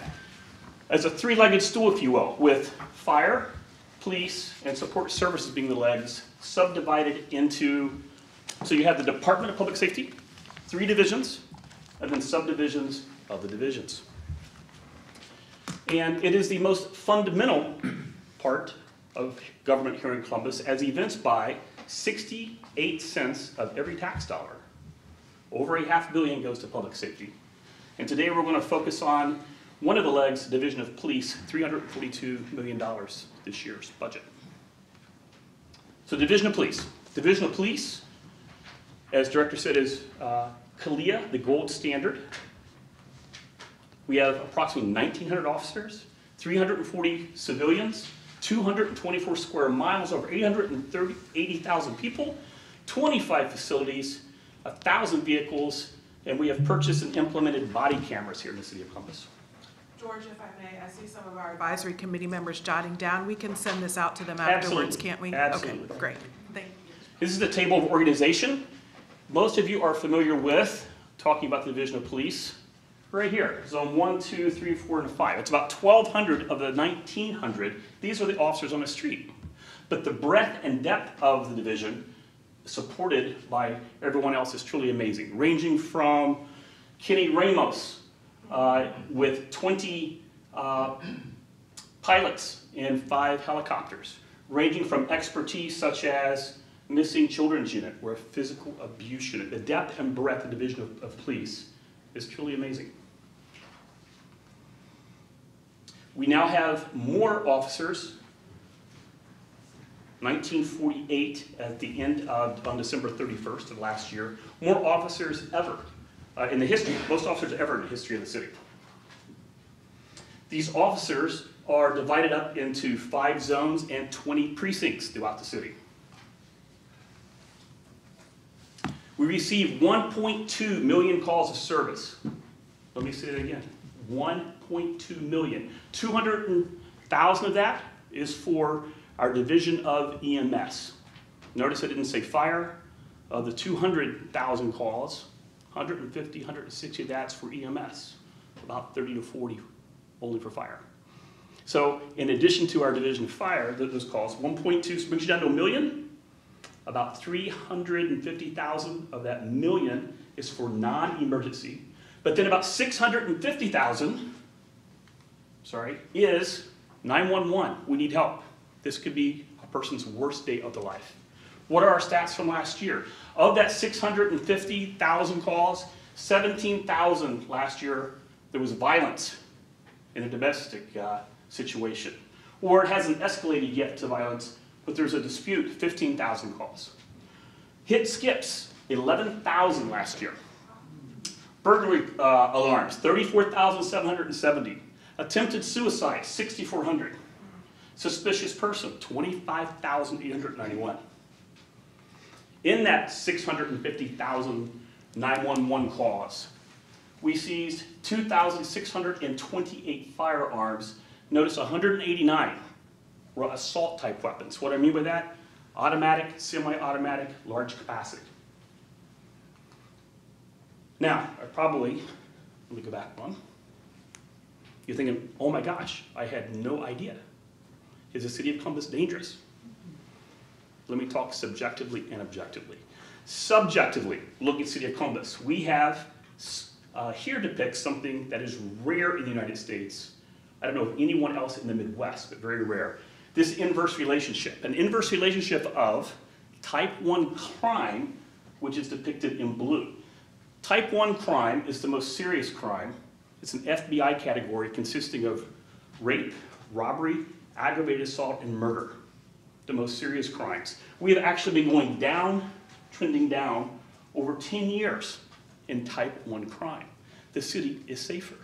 [SPEAKER 12] as a three-legged stool, if you will, with fire, police, and support services being the legs, subdivided into, so you have the Department of Public Safety, 3 divisions, and then subdivisions of the divisions. And it is the most fundamental part of government here in Columbus, as evinced by 68 cents of every tax dollar. Over $500 million goes to public safety. And today we're going to focus on one of the legs, Division of Police, $342 million this year's budget. So Division of Police. Division of Police, as Director said, is CALEA, the gold standard. We have approximately 1,900 officers, 340 civilians, 224 square miles, over 80,000 people, 25 facilities, 1,000 vehicles, and we have purchased and implemented body cameras here in the city of Columbus.
[SPEAKER 1] George, if I may, I see some of our advisory committee members jotting down. We can send this out to them afterwards,
[SPEAKER 12] Absolutely.
[SPEAKER 1] can't we?
[SPEAKER 12] Absolutely.
[SPEAKER 1] Okay, great. Thank you.
[SPEAKER 12] This is the table of organization. Most of you are familiar with talking about the Division of Police right here. Zone 1, 2, 3, 4, and 5. It's about 1,200 of the 1,900. These are the officers on the street. But the breadth and depth of the division, supported by everyone else, is truly amazing. Ranging from Kenny Ramos with 20 pilots and 5 helicopters. Ranging from expertise such as Missing Children's Unit or a physical abuse unit. The depth and breadth of the Division of Police is truly amazing. We now have more officers. 1948 at the end of, on December 31st of last year, more officers ever in the history, most officers ever in the history of the city. These officers are divided up into 5 zones and 20 precincts throughout the city. We received 1.2 million calls of service. Let me say that again, 1.2 million. 200,000 of that is for our division of EMS. Notice I didn't say fire. Of the 200,000 calls, 150, 160 of that's for EMS. About 30 to 40 only for fire. So in addition to our division of fire, those calls, 1.2 brings you down to 1 million. About 350,000 of that million is for non-emergency. But then about 650,000, is 911. We need help. This could be a person's worst day of their life. What are our stats from last year? Of that 650,000 calls, 17,000 last year, there was violence in a domestic situation. Or it hasn't escalated yet to violence, but there's a dispute, 15,000 calls. Hit skips, 11,000 last year. Burglary alarms, 34,770. Attempted suicide, 6,400. Suspicious person, 25,891. In that 650,000 911 calls, we seized 2,628 firearms. Notice 189 were assault-type weapons. What I mean by that? Automatic, semi-automatic, large capacity. Now, let me go back one. You're thinking, oh my gosh, I had no idea. Is the city of Columbus dangerous? Let me talk subjectively and objectively. Subjectively, look at City of Columbus. We have here depicts something that is rare in the United States. I don't know of anyone else in the Midwest, but very rare. This inverse relationship, an inverse relationship of type 1 crime, which is depicted in blue. Type 1 crime is the most serious crime. It's an FBI category consisting of rape, robbery, aggravated assault, and murder. The most serious crimes. We have actually been going down, trending down, over 10 years in type 1 crime. The city is safer.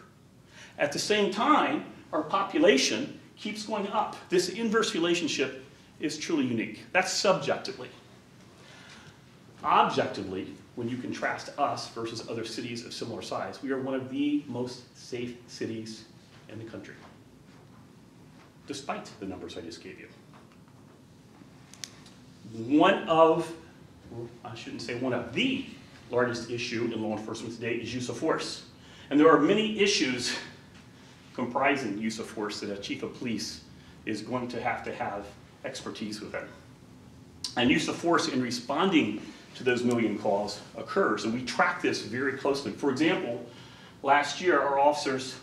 [SPEAKER 12] At the same time, our population keeps going up. This inverse relationship is truly unique. That's subjectively. Objectively, when you contrast us versus other cities of similar size, we are one of the most safe cities in the country, despite the numbers I just gave you. The largest issue in law enforcement today is use of force. And there are many issues comprising use of force that a chief of police is going to have expertise within. And use of force in responding to those million calls occurs, and we track this very closely. For example, last year our officers,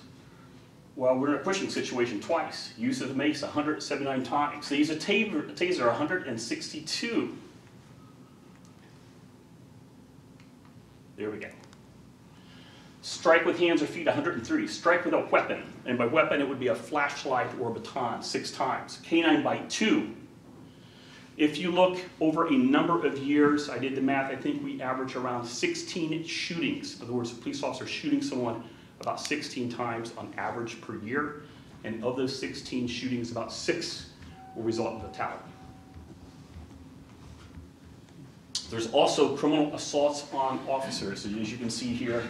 [SPEAKER 12] well, we're in a pushing situation twice. Use of mace 179 times. They use a taser 162. There we go. Strike with hands or feet 103. Strike with a weapon, and by weapon it would be a flashlight or a baton 6 times. Canine bite 2. If you look over a number of years, I did the math, I think we average around 16 shootings. In other words, a police officer shooting someone about 16 times on average per year. And of those 16 shootings, about 6 will result in fatality. There's also criminal assaults on officers. As you can see here,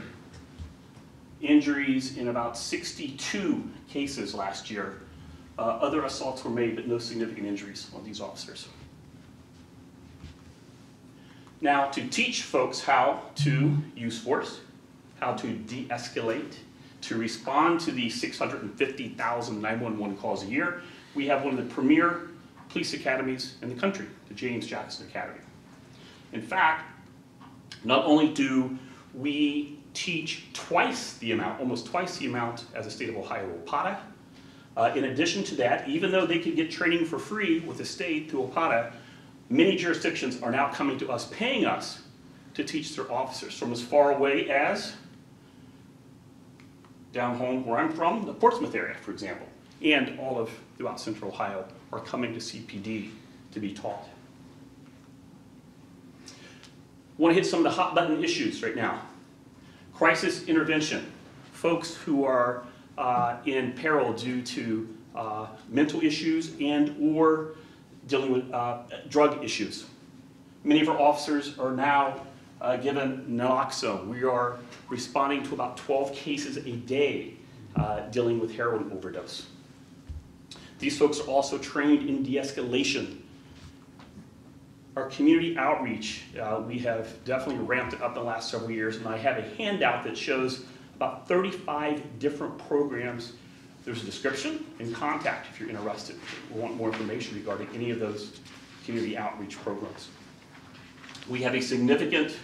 [SPEAKER 12] injuries in about 62 cases last year. Other assaults were made, but no significant injuries on these officers. Now, to teach folks how to use force, how to de-escalate, to respond to the 650,000 911 calls a year, we have one of the premier police academies in the country, the James Jackson Academy. In fact, not only do we teach twice the amount, almost twice the amount as the state of Ohio or OPATA, in addition to that, even though they can get training for free with the state through OPATA, many jurisdictions are now coming to us, paying us to teach their officers from as far away as down home where I'm from, the Portsmouth area, for example, and all of throughout central Ohio are coming to CPD to be taught. I want to hit some of the hot button issues right now. Crisis intervention. Folks who are in peril due to mental issues and or dealing with drug issues. Many of our officers are now given naloxone. We are responding to about 12 cases a day dealing with heroin overdose. These folks are also trained in de-escalation. Our community outreach, we have definitely ramped it up in the last several years, and I have a handout that shows about 35 different programs. There's a description and contact if you're interested or want more information regarding any of those community outreach programs. We have a significant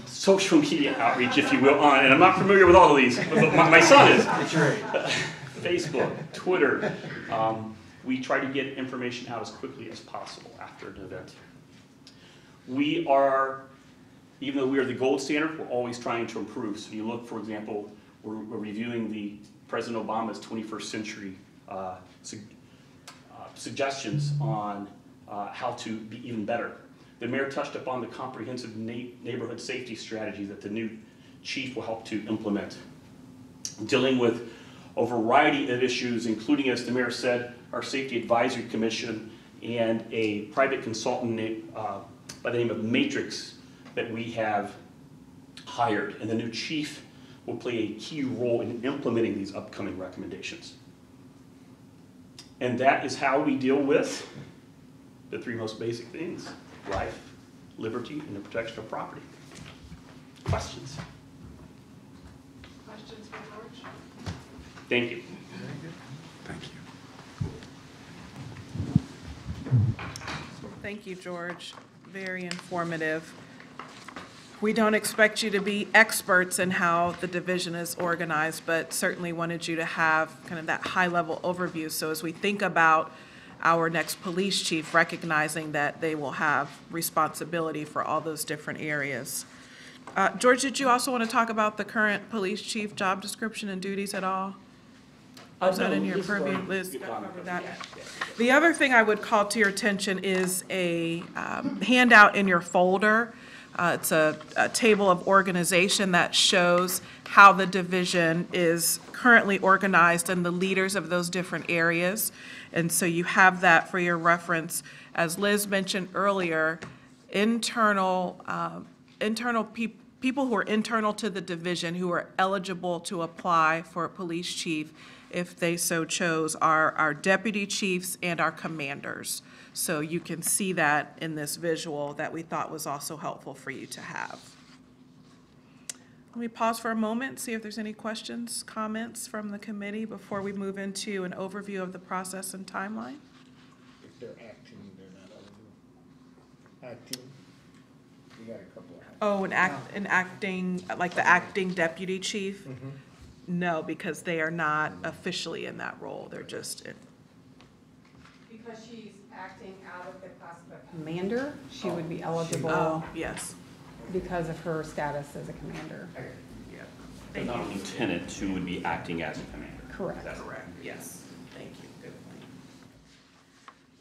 [SPEAKER 12] social media outreach, if you will, on, and I'm not familiar with all of these, but my son is. That's right. Facebook, Twitter. We try to get information out as quickly as possible after an event. We are, even though we are the gold standard, we're always trying to improve. So you look, for example, we're reviewing the President Obama's 21st century suggestions on how to be even better. The mayor touched upon the comprehensive neighborhood safety strategy that the new chief will help to implement, dealing with a variety of issues, including, as the mayor said, our Safety Advisory Commission and a private consultant by the name of Matrix that we have hired. And the new chief will play a key role in implementing these upcoming recommendations. And that is how we deal with the three most basic things: life, liberty, and the protection of property. Questions?
[SPEAKER 23] Questions for George?
[SPEAKER 12] Thank you.
[SPEAKER 2] Thank you.
[SPEAKER 1] Thank you, George. Very informative. We don't expect you to be experts in how the division is organized, but certainly wanted you to have kind of that high-level overview. So as we think about our next police chief, recognizing that they will have responsibility for all those different areas. George, did you also want to talk about the current police chief job description and duties at all? Is that in your purview, Liz? The other thing I would call to your attention is a handout in your folder. It's a table of organization that shows how the division is currently organized and the leaders of those different areas. And so you have that for your reference. As Liz mentioned earlier, people who are internal to the division who are eligible to apply for a police chief, if they so chose, are our deputy chiefs and our commanders. So you can see that in this visual that we thought was also helpful for you to have. Let me pause for a moment, see if there's any questions, comments from the committee before we move into an overview of the process and timeline.
[SPEAKER 6] If they're acting, they're not eligible. Acting, you got a couple of.
[SPEAKER 1] Oh, an acting, like the acting deputy chief?
[SPEAKER 6] Mm-hmm.
[SPEAKER 1] No, because they are not officially in that role. They're just in.
[SPEAKER 13] Because she's acting out of the class of a commander, she would be eligible.
[SPEAKER 1] Oh, yes.
[SPEAKER 13] Because of her status as a commander.
[SPEAKER 1] Yeah.
[SPEAKER 12] But not a lieutenant who would be acting as a commander.
[SPEAKER 13] Correct.
[SPEAKER 12] That's correct.
[SPEAKER 1] Yes, thank you, good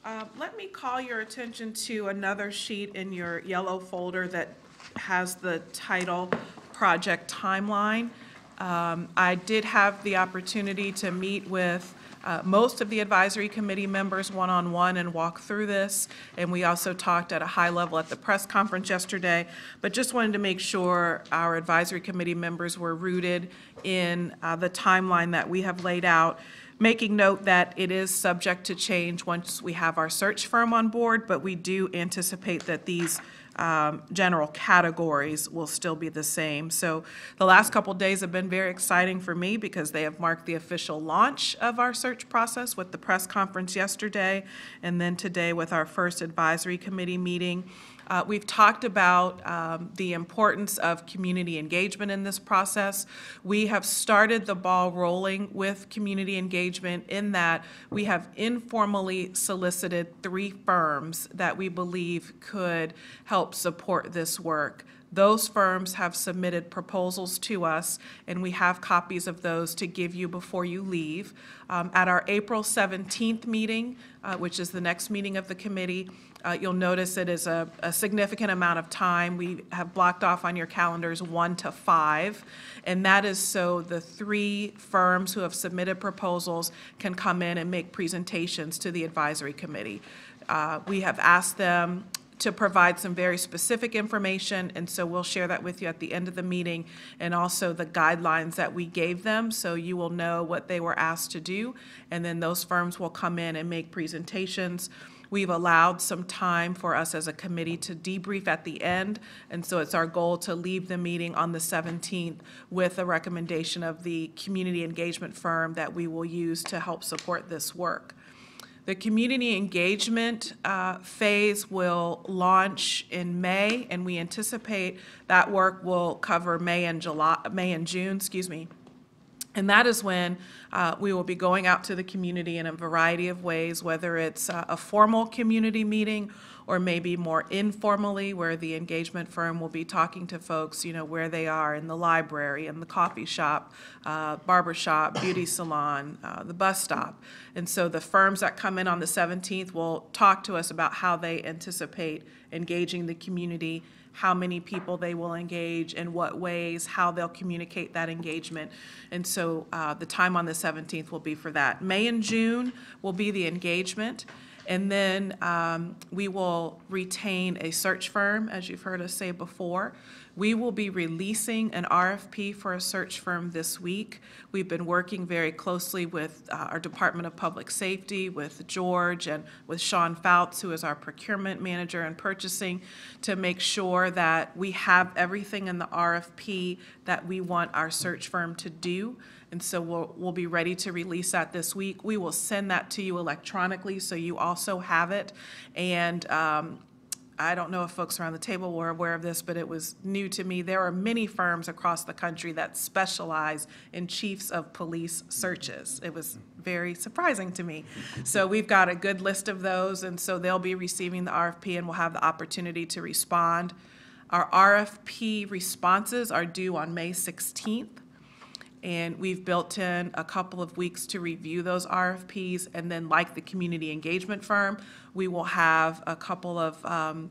[SPEAKER 1] point. Let me call your attention to another sheet in your yellow folder that has the title Project Timeline. I did have the opportunity to meet with most of the advisory committee members one-on-one and walk through this, and we also talked at a high level at the press conference yesterday, but just wanted to make sure our advisory committee members were rooted in the timeline that we have laid out, making note that it is subject to change once we have our search firm on board, but we do anticipate that these general categories will still be the same. So the last couple of days have been very exciting for me because they have marked the official launch of our search process with the press conference yesterday and then today with our first advisory committee meeting. We've talked about the importance of community engagement in this process. We have started the ball rolling with community engagement in that we have informally solicited 3 firms that we believe could help support this work. Those firms have submitted proposals to us, and we have copies of those to give you before you leave. At our April 17th meeting, which is the next meeting of the committee, you'll notice it is a significant amount of time. We have blocked off on your calendars 1 to 5, and that is so the 3 firms who have submitted proposals can come in and make presentations to the advisory committee. We have asked them to provide some very specific information, and so we'll share that with you at the end of the meeting, and also the guidelines that we gave them, so you will know what they were asked to do, and then those firms will come in and make presentations. We've allowed some time for us as a committee to debrief at the end, and so it's our goal to leave the meeting on the 17th with a recommendation of the community engagement firm that we will use to help support this work. The community engagement phase will launch in May, and we anticipate that work will cover May and June, And that is when we will be going out to the community in a variety of ways, whether it's a formal community meeting or maybe more informally, where the engagement firm will be talking to folks, you know, where they are in the library, in the coffee shop, barber shop, beauty salon, the bus stop. And so the firms that come in on the 17th will talk to us about how they anticipate engaging the community, how many people they will engage, in what ways, how they'll communicate that engagement. And so the time on the 17th will be for that. May and June will be the engagement. And then we will retain a search firm, as you've heard us say before. We will be releasing an RFP for a search firm this week. We've been working very closely with our Department of Public Safety, with George, and with Sean Fouts, who is our procurement manager and purchasing, to make sure that we have everything in the RFP that we want our search firm to do. And so we'll be ready to release that this week. We will send that to you electronically so you also have it. And I don't know if folks around the table were aware of this, but it was new to me. There are many firms across the country that specialize in chiefs of police searches. It was very surprising to me. So we've got a good list of those, and so they'll be receiving the RFP and will have the opportunity to respond. Our RFP responses are due on May 16th. And we've built in a couple of weeks to review those RFPs. And then, like the community engagement firm, we will have a couple of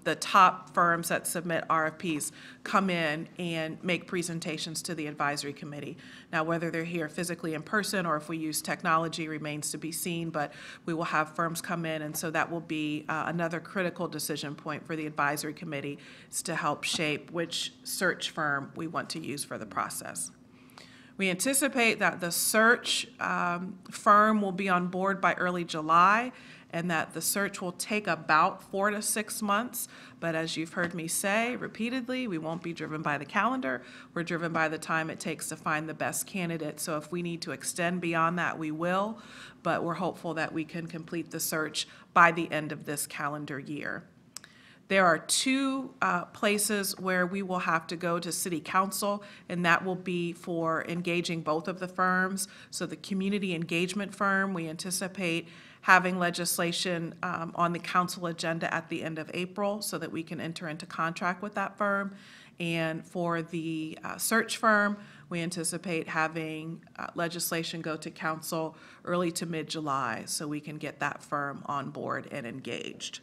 [SPEAKER 1] the top firms that submit RFPs come in and make presentations to the advisory committee. Now, whether they're here physically in person or if we use technology remains to be seen, but we will have firms come in, and so that will be another critical decision point for the advisory committee, is to help shape which search firm we want to use for the process. We anticipate that the search firm will be on board by early July, and that the search will take about 4 to 6 months. But as you've heard me say repeatedly, we won't be driven by the calendar. We're driven by the time it takes to find the best candidate. So if we need to extend beyond that, we will. But we're hopeful that we can complete the search by the end of this calendar year. There are two places where we will have to go to City Council, and that will be for engaging both of the firms. So the community engagement firm, we anticipate having legislation on the council agenda at the end of April so that we can enter into contract with that firm. And for the search firm, we anticipate having legislation go to council early to mid-July so we can get that firm on board and engaged.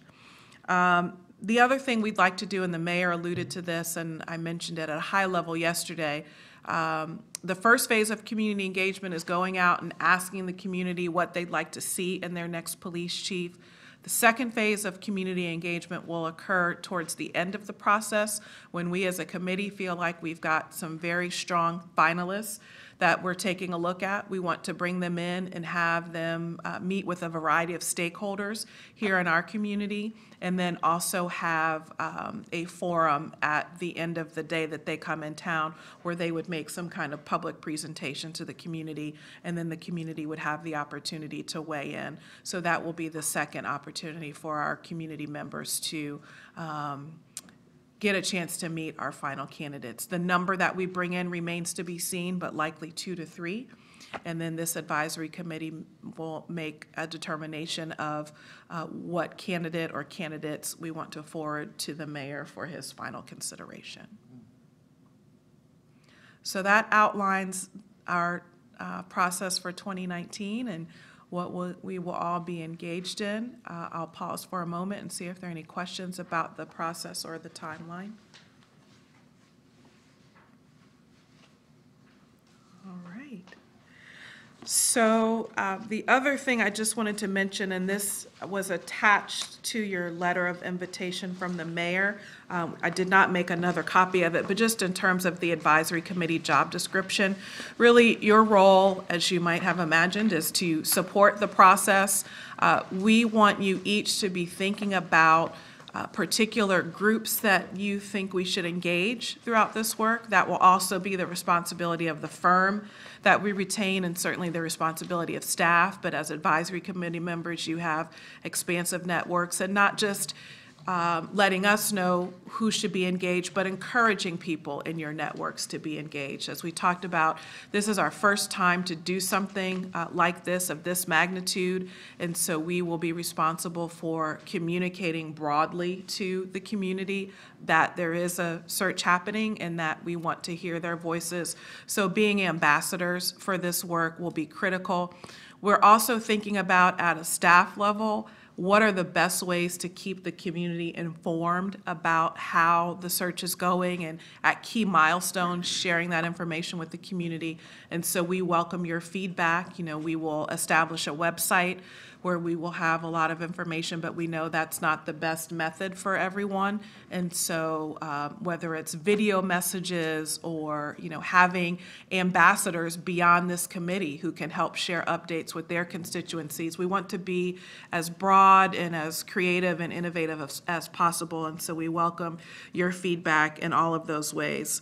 [SPEAKER 1] The other thing we'd like to do, and the mayor alluded to this, and I mentioned it at a high level yesterday, the first phase of community engagement is going out and asking the community what they'd like to see in their next police chief. The second phase of community engagement will occur towards the end of the process, when we as a committee feel like we've got some very strong finalists that we're taking a look at. We want to bring them in and have them meet with a variety of stakeholders here in our community, and then also have a forum at the end of the day that they come in town where they would make some kind of public presentation to the community, and then the community would have the opportunity to weigh in. So that will be the second opportunity for our community members to get a chance to meet our final candidates. The number that we bring in remains to be seen, but likely 2 to 3. And then this advisory committee will make a determination of what candidate or candidates we want to forward to the mayor for his final consideration. So that outlines our process for 2019 and what we will all be engaged in. I'll pause for a moment and see if there are any questions about the process or the timeline. All right. So the other thing I just wanted to mention, and this was attached to your letter of invitation from the mayor. I did not make another copy of it, but just in terms of the advisory committee job description, really your role, as you might have imagined, is to support the process. We want you each to be thinking about particular groups that you think we should engage throughout this work. That will also be the responsibility of the firm that we retain, and certainly the responsibility of staff. But as advisory committee members, you have expansive networks, and not just letting us know who should be engaged, but encouraging people in your networks to be engaged. As we talked about, this is our first time to do something like this, of this magnitude, and so we will be responsible for communicating broadly to the community that there is a search happening and that we want to hear their voices. So being ambassadors for this work will be critical. We're also thinking about, at a staff level, what are the best ways to keep the community informed about how the search is going, and at key milestones, sharing that information with the community. And so we welcome your feedback. You know, we will establish a website where we will have a lot of information, but we know that's not the best method for everyone. And so whether it's video messages or, you know, having ambassadors beyond this committee who can help share updates with their constituencies, we want to be as broad and as creative and innovative as possible. And so we welcome your feedback in all of those ways.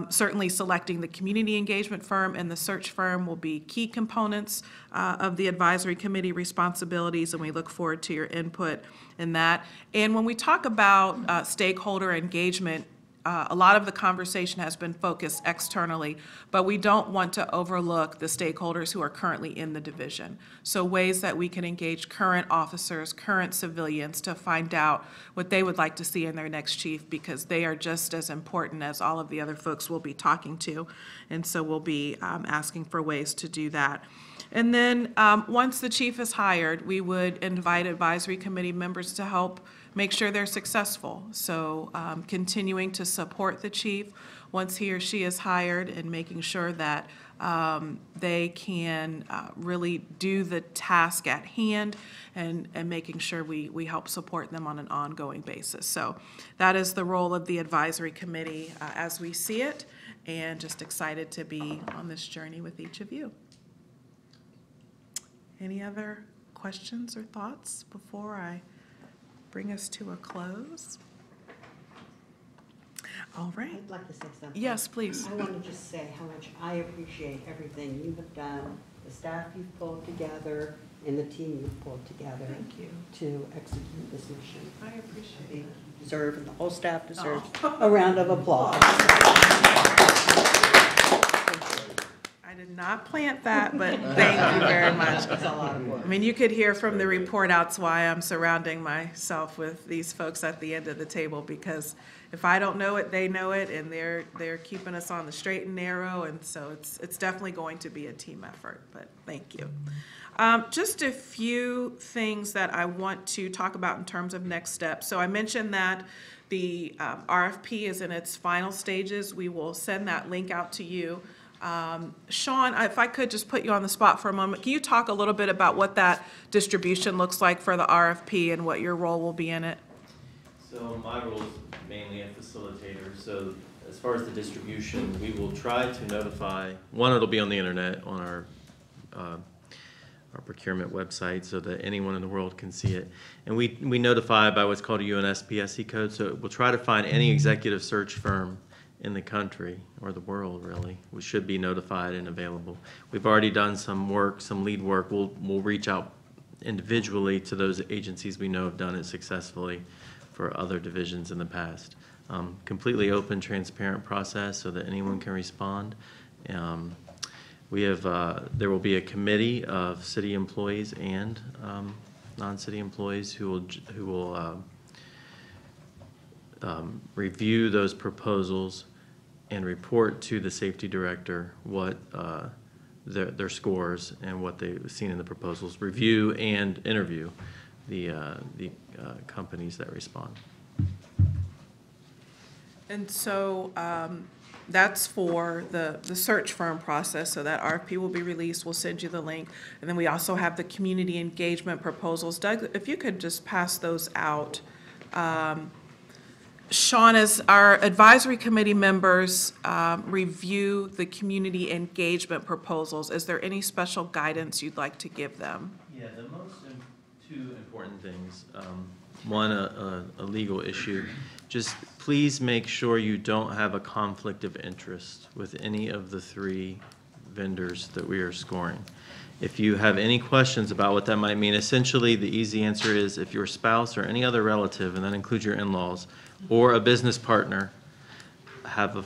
[SPEAKER 1] Certainly selecting the community engagement firm and the search firm will be key components of the advisory committee responsibilities, and we look forward to your input in that. And when we talk about stakeholder engagement, a lot of the conversation has been focused externally, but we don't want to overlook the stakeholders who are currently in the division. So ways that we can engage current officers, current civilians, to find out what they would like to see in their next chief, because they are just as important as all of the other folks we'll be talking to. And so we'll be asking for ways to do that. And then once the chief is hired, we would invite advisory committee members to help make sure they're successful. So continuing to support the chief once he or she is hired, and making sure that they can really do the task at hand, and making sure we help support them on an ongoing basis. So that is the role of the advisory committee as we see it, and just excited to be on this journey with each of you. Any other questions or thoughts before I bring us to a close? All right.
[SPEAKER 7] I'd like to say something.
[SPEAKER 1] Yes, please.
[SPEAKER 7] I want to just say how much I appreciate everything you have done, the staff you've pulled together, and the team you've pulled together. Thank you. To execute this mission.
[SPEAKER 1] I appreciate it.
[SPEAKER 7] You deserve, and the whole staff deserves a round of applause.
[SPEAKER 1] I did not plant that, but thank you very much.
[SPEAKER 7] It's a lot of work.
[SPEAKER 1] I mean, you could hear from the report outs why I'm surrounding myself with these folks at the end of the table, because if I don't know it, they know it, and they're keeping us on the straight and narrow, and so it's definitely going to be a team effort, but thank you. Just a few things that I want to talk about in terms of next steps. So I mentioned that the RFP is in its final stages. We will send that link out to you. Sean, if I could just put you on the spot for a moment, can you talk a little bit about what that distribution looks like for the RFP and what your role will be in it?
[SPEAKER 17] So my role is mainly a facilitator. So as far as the distribution, we will try to notify, one, it'll be on the internet on our procurement website so that anyone in the world can see it. And we notify by what's called a UNSPSC code. So we'll try to find any executive search firm in the country, or the world really, we should be notified and available. We've already done some work, some lead work. We'll reach out individually to those agencies we know have done it successfully for other divisions in the past. Completely open, transparent process so that anyone can respond. We have, there will be a committee of city employees and non-city employees who will review those proposals and report to the safety director what their scores and what they've seen in the proposals. Review and interview the companies that respond.
[SPEAKER 1] And so that's for the search firm process. So that RFP will be released. We'll send you the link. And then we also have the community engagement proposals. Doug, if you could just pass those out. Sean, as our advisory committee members review the community engagement proposals, is there any special guidance you'd like to give them?
[SPEAKER 17] Yeah, the two important things. One, a legal issue. Just please make sure you don't have a conflict of interest with any of the three vendors that we are scoring. If you have any questions about what that might mean, essentially the easy answer is if your spouse or any other relative, and that includes your in-laws, or a business partner have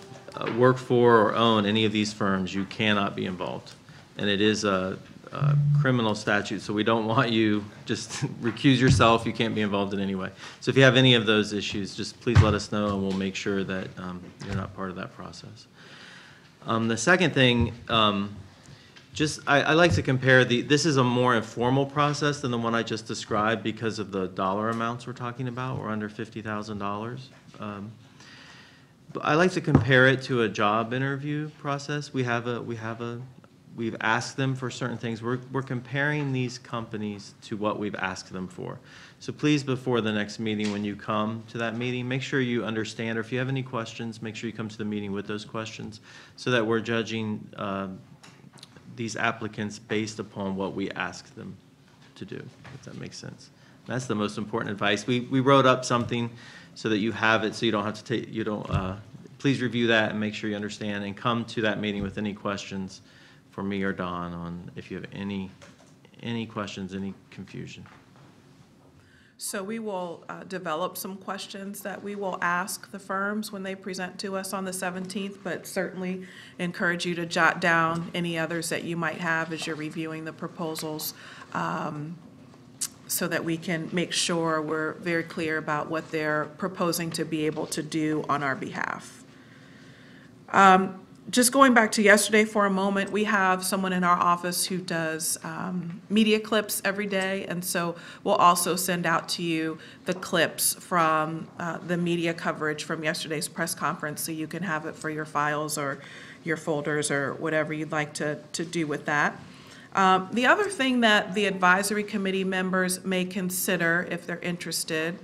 [SPEAKER 17] work for or own any of these firms, you cannot be involved. And it is a criminal statute, so we don't want you just recuse yourself. You can't be involved in any way. So if you have any of those issues, just please let us know, and we'll make sure that you're not part of that process. The second thing, I like to compare this is a more informal process than the one I just described because of the dollar amounts we're talking about. We're under $50,000. But I like to compare it to a job interview process. We've asked them for certain things. We're comparing these companies to what we've asked them for. So please, before the next meeting, when you come to that meeting, make sure you understand, or if you have any questions, make sure you come to the meeting with those questions so that we're judging these applicants based upon what we asked them to do, if that makes sense. That's the most important advice. We wrote up something so that you have it, so you don't have to take, please review that and make sure you understand, and come to that meeting with any questions for me or Don on if you have any questions, any confusion.
[SPEAKER 1] So we will develop some questions that we will ask the firms when they present to us on the 17th, but certainly encourage you to jot down any others that you might have as you're reviewing the proposals, so that we can make sure we're very clear about what they're proposing to be able to do on our behalf. Just going back to yesterday for a moment, we have someone in our office who does media clips every day, and so we'll also send out to you the clips from the media coverage from yesterday's press conference, so you can have it for your files or your folders or whatever you'd like to do with that. The other thing that the advisory committee members may consider if they're interested,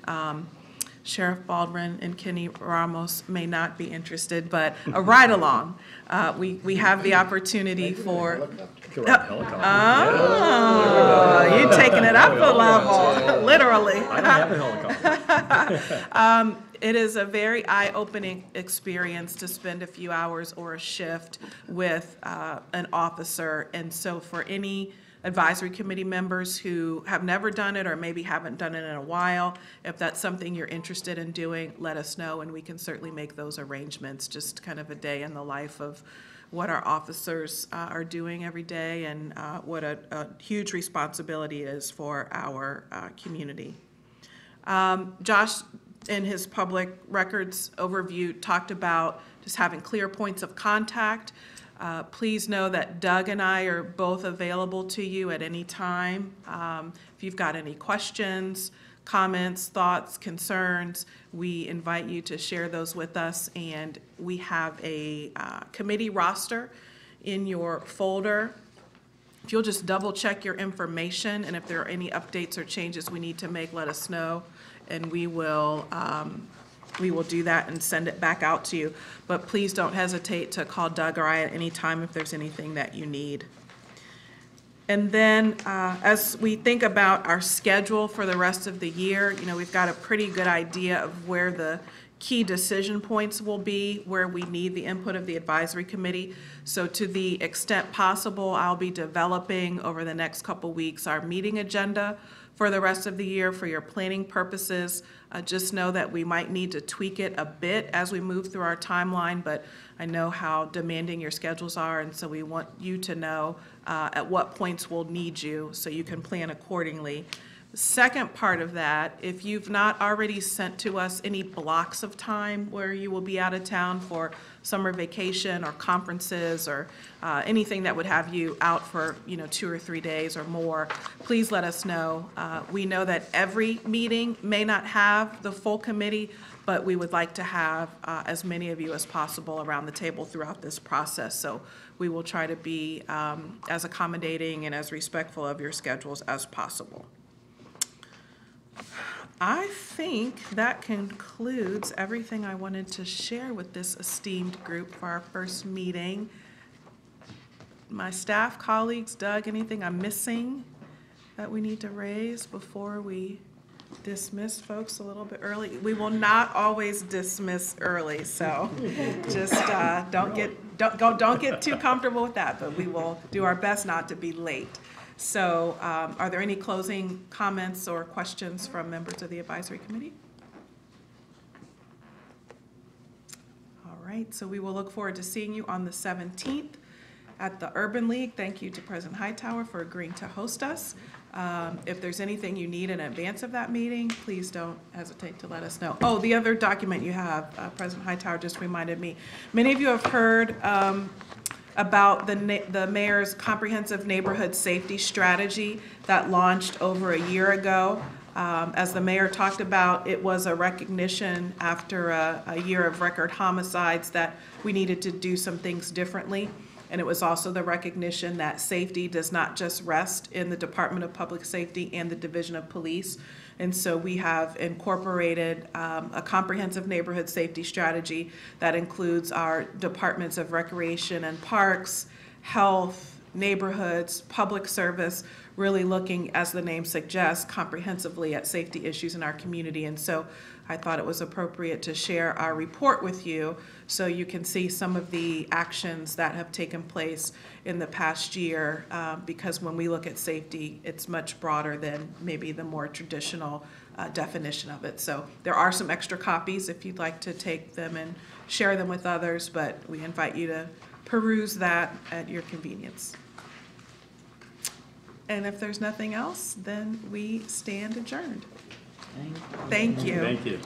[SPEAKER 1] Sheriff Baldwin and Kenny Ramos may not be interested, but a ride-along. We have the opportunity for... Oh, you're taking it up a level, literally.
[SPEAKER 10] I don't have a helicopter.
[SPEAKER 1] It is a very eye-opening experience to spend a few hours or a shift with an officer. And so for any advisory committee members who have never done it or maybe haven't done it in a while, if that's something you're interested in doing, let us know, and we can certainly make those arrangements. Just kind of a day in the life of what our officers are doing every day, and what a huge responsibility it is for our community. Josh, in his public records overview, talked about just having clear points of contact. Please know that Doug and I are both available to you at any time. If you've got any questions, comments, thoughts, concerns, we invite you to share those with us. And we have a committee roster in your folder. If you'll just double check your information, and if there are any updates or changes we need to make, let us know, and we will do that and send it back out to you. But please don't hesitate to call Doug or I at any time if there's anything that you need. And then as we think about our schedule for the rest of the year, we've got a pretty good idea of where the key decision points will be, where we need the input of the advisory committee. So to the extent possible, I'll be developing over the next couple weeks our meeting agenda for the rest of the year for your planning purposes. Just know that we might need to tweak it a bit as we move through our timeline, but I know how demanding your schedules are, and so we want you to know at what points we'll need you so you can plan accordingly. The second part of that, if you've not already sent to us any blocks of time where you will be out of town for summer vacation or conferences or anything that would have you out for 2 or 3 days or more, please let us know. We know that every meeting may not have the full committee, but we would like to have as many of you as possible around the table throughout this process. So we will try to be as accommodating and as respectful of your schedules as possible. I think that concludes everything I wanted to share with this esteemed group for our first meeting. My staff, colleagues, Doug, anything I'm missing that we need to raise before we dismiss folks a little bit early? We will not always dismiss early, so just don't don't get too comfortable with that, but we will do our best not to be late. So are there any closing comments or questions from members of the advisory committee? All right, so we will look forward to seeing you on the 17th at the Urban League. Thank you to President Hightower for agreeing to host us. If there's anything you need in advance of that meeting, please don't hesitate to let us know. Oh, the other document you have, President Hightower just reminded me. Many of you have heard about the mayor's comprehensive neighborhood safety strategy that launched over a year ago. As the mayor talked about, it was a recognition after a year of record homicides that we needed to do some things differently. And it was also the recognition that safety does not just rest in the Department of Public Safety and the Division of Police. And so we have incorporated a comprehensive neighborhood safety strategy that includes our departments of recreation and parks, health, neighborhoods, public service, really looking, as the name suggests, comprehensively at safety issues in our community. And so I thought it was appropriate to share our report with you so you can see some of the actions that have taken place in the past year, because when we look at safety, it's much broader than maybe the more traditional definition of it. So there are some extra copies if you'd like to take them and share them with others, but we invite you to peruse that at your convenience. And if there's nothing else, then we stand adjourned. Thank you.
[SPEAKER 10] Thank you.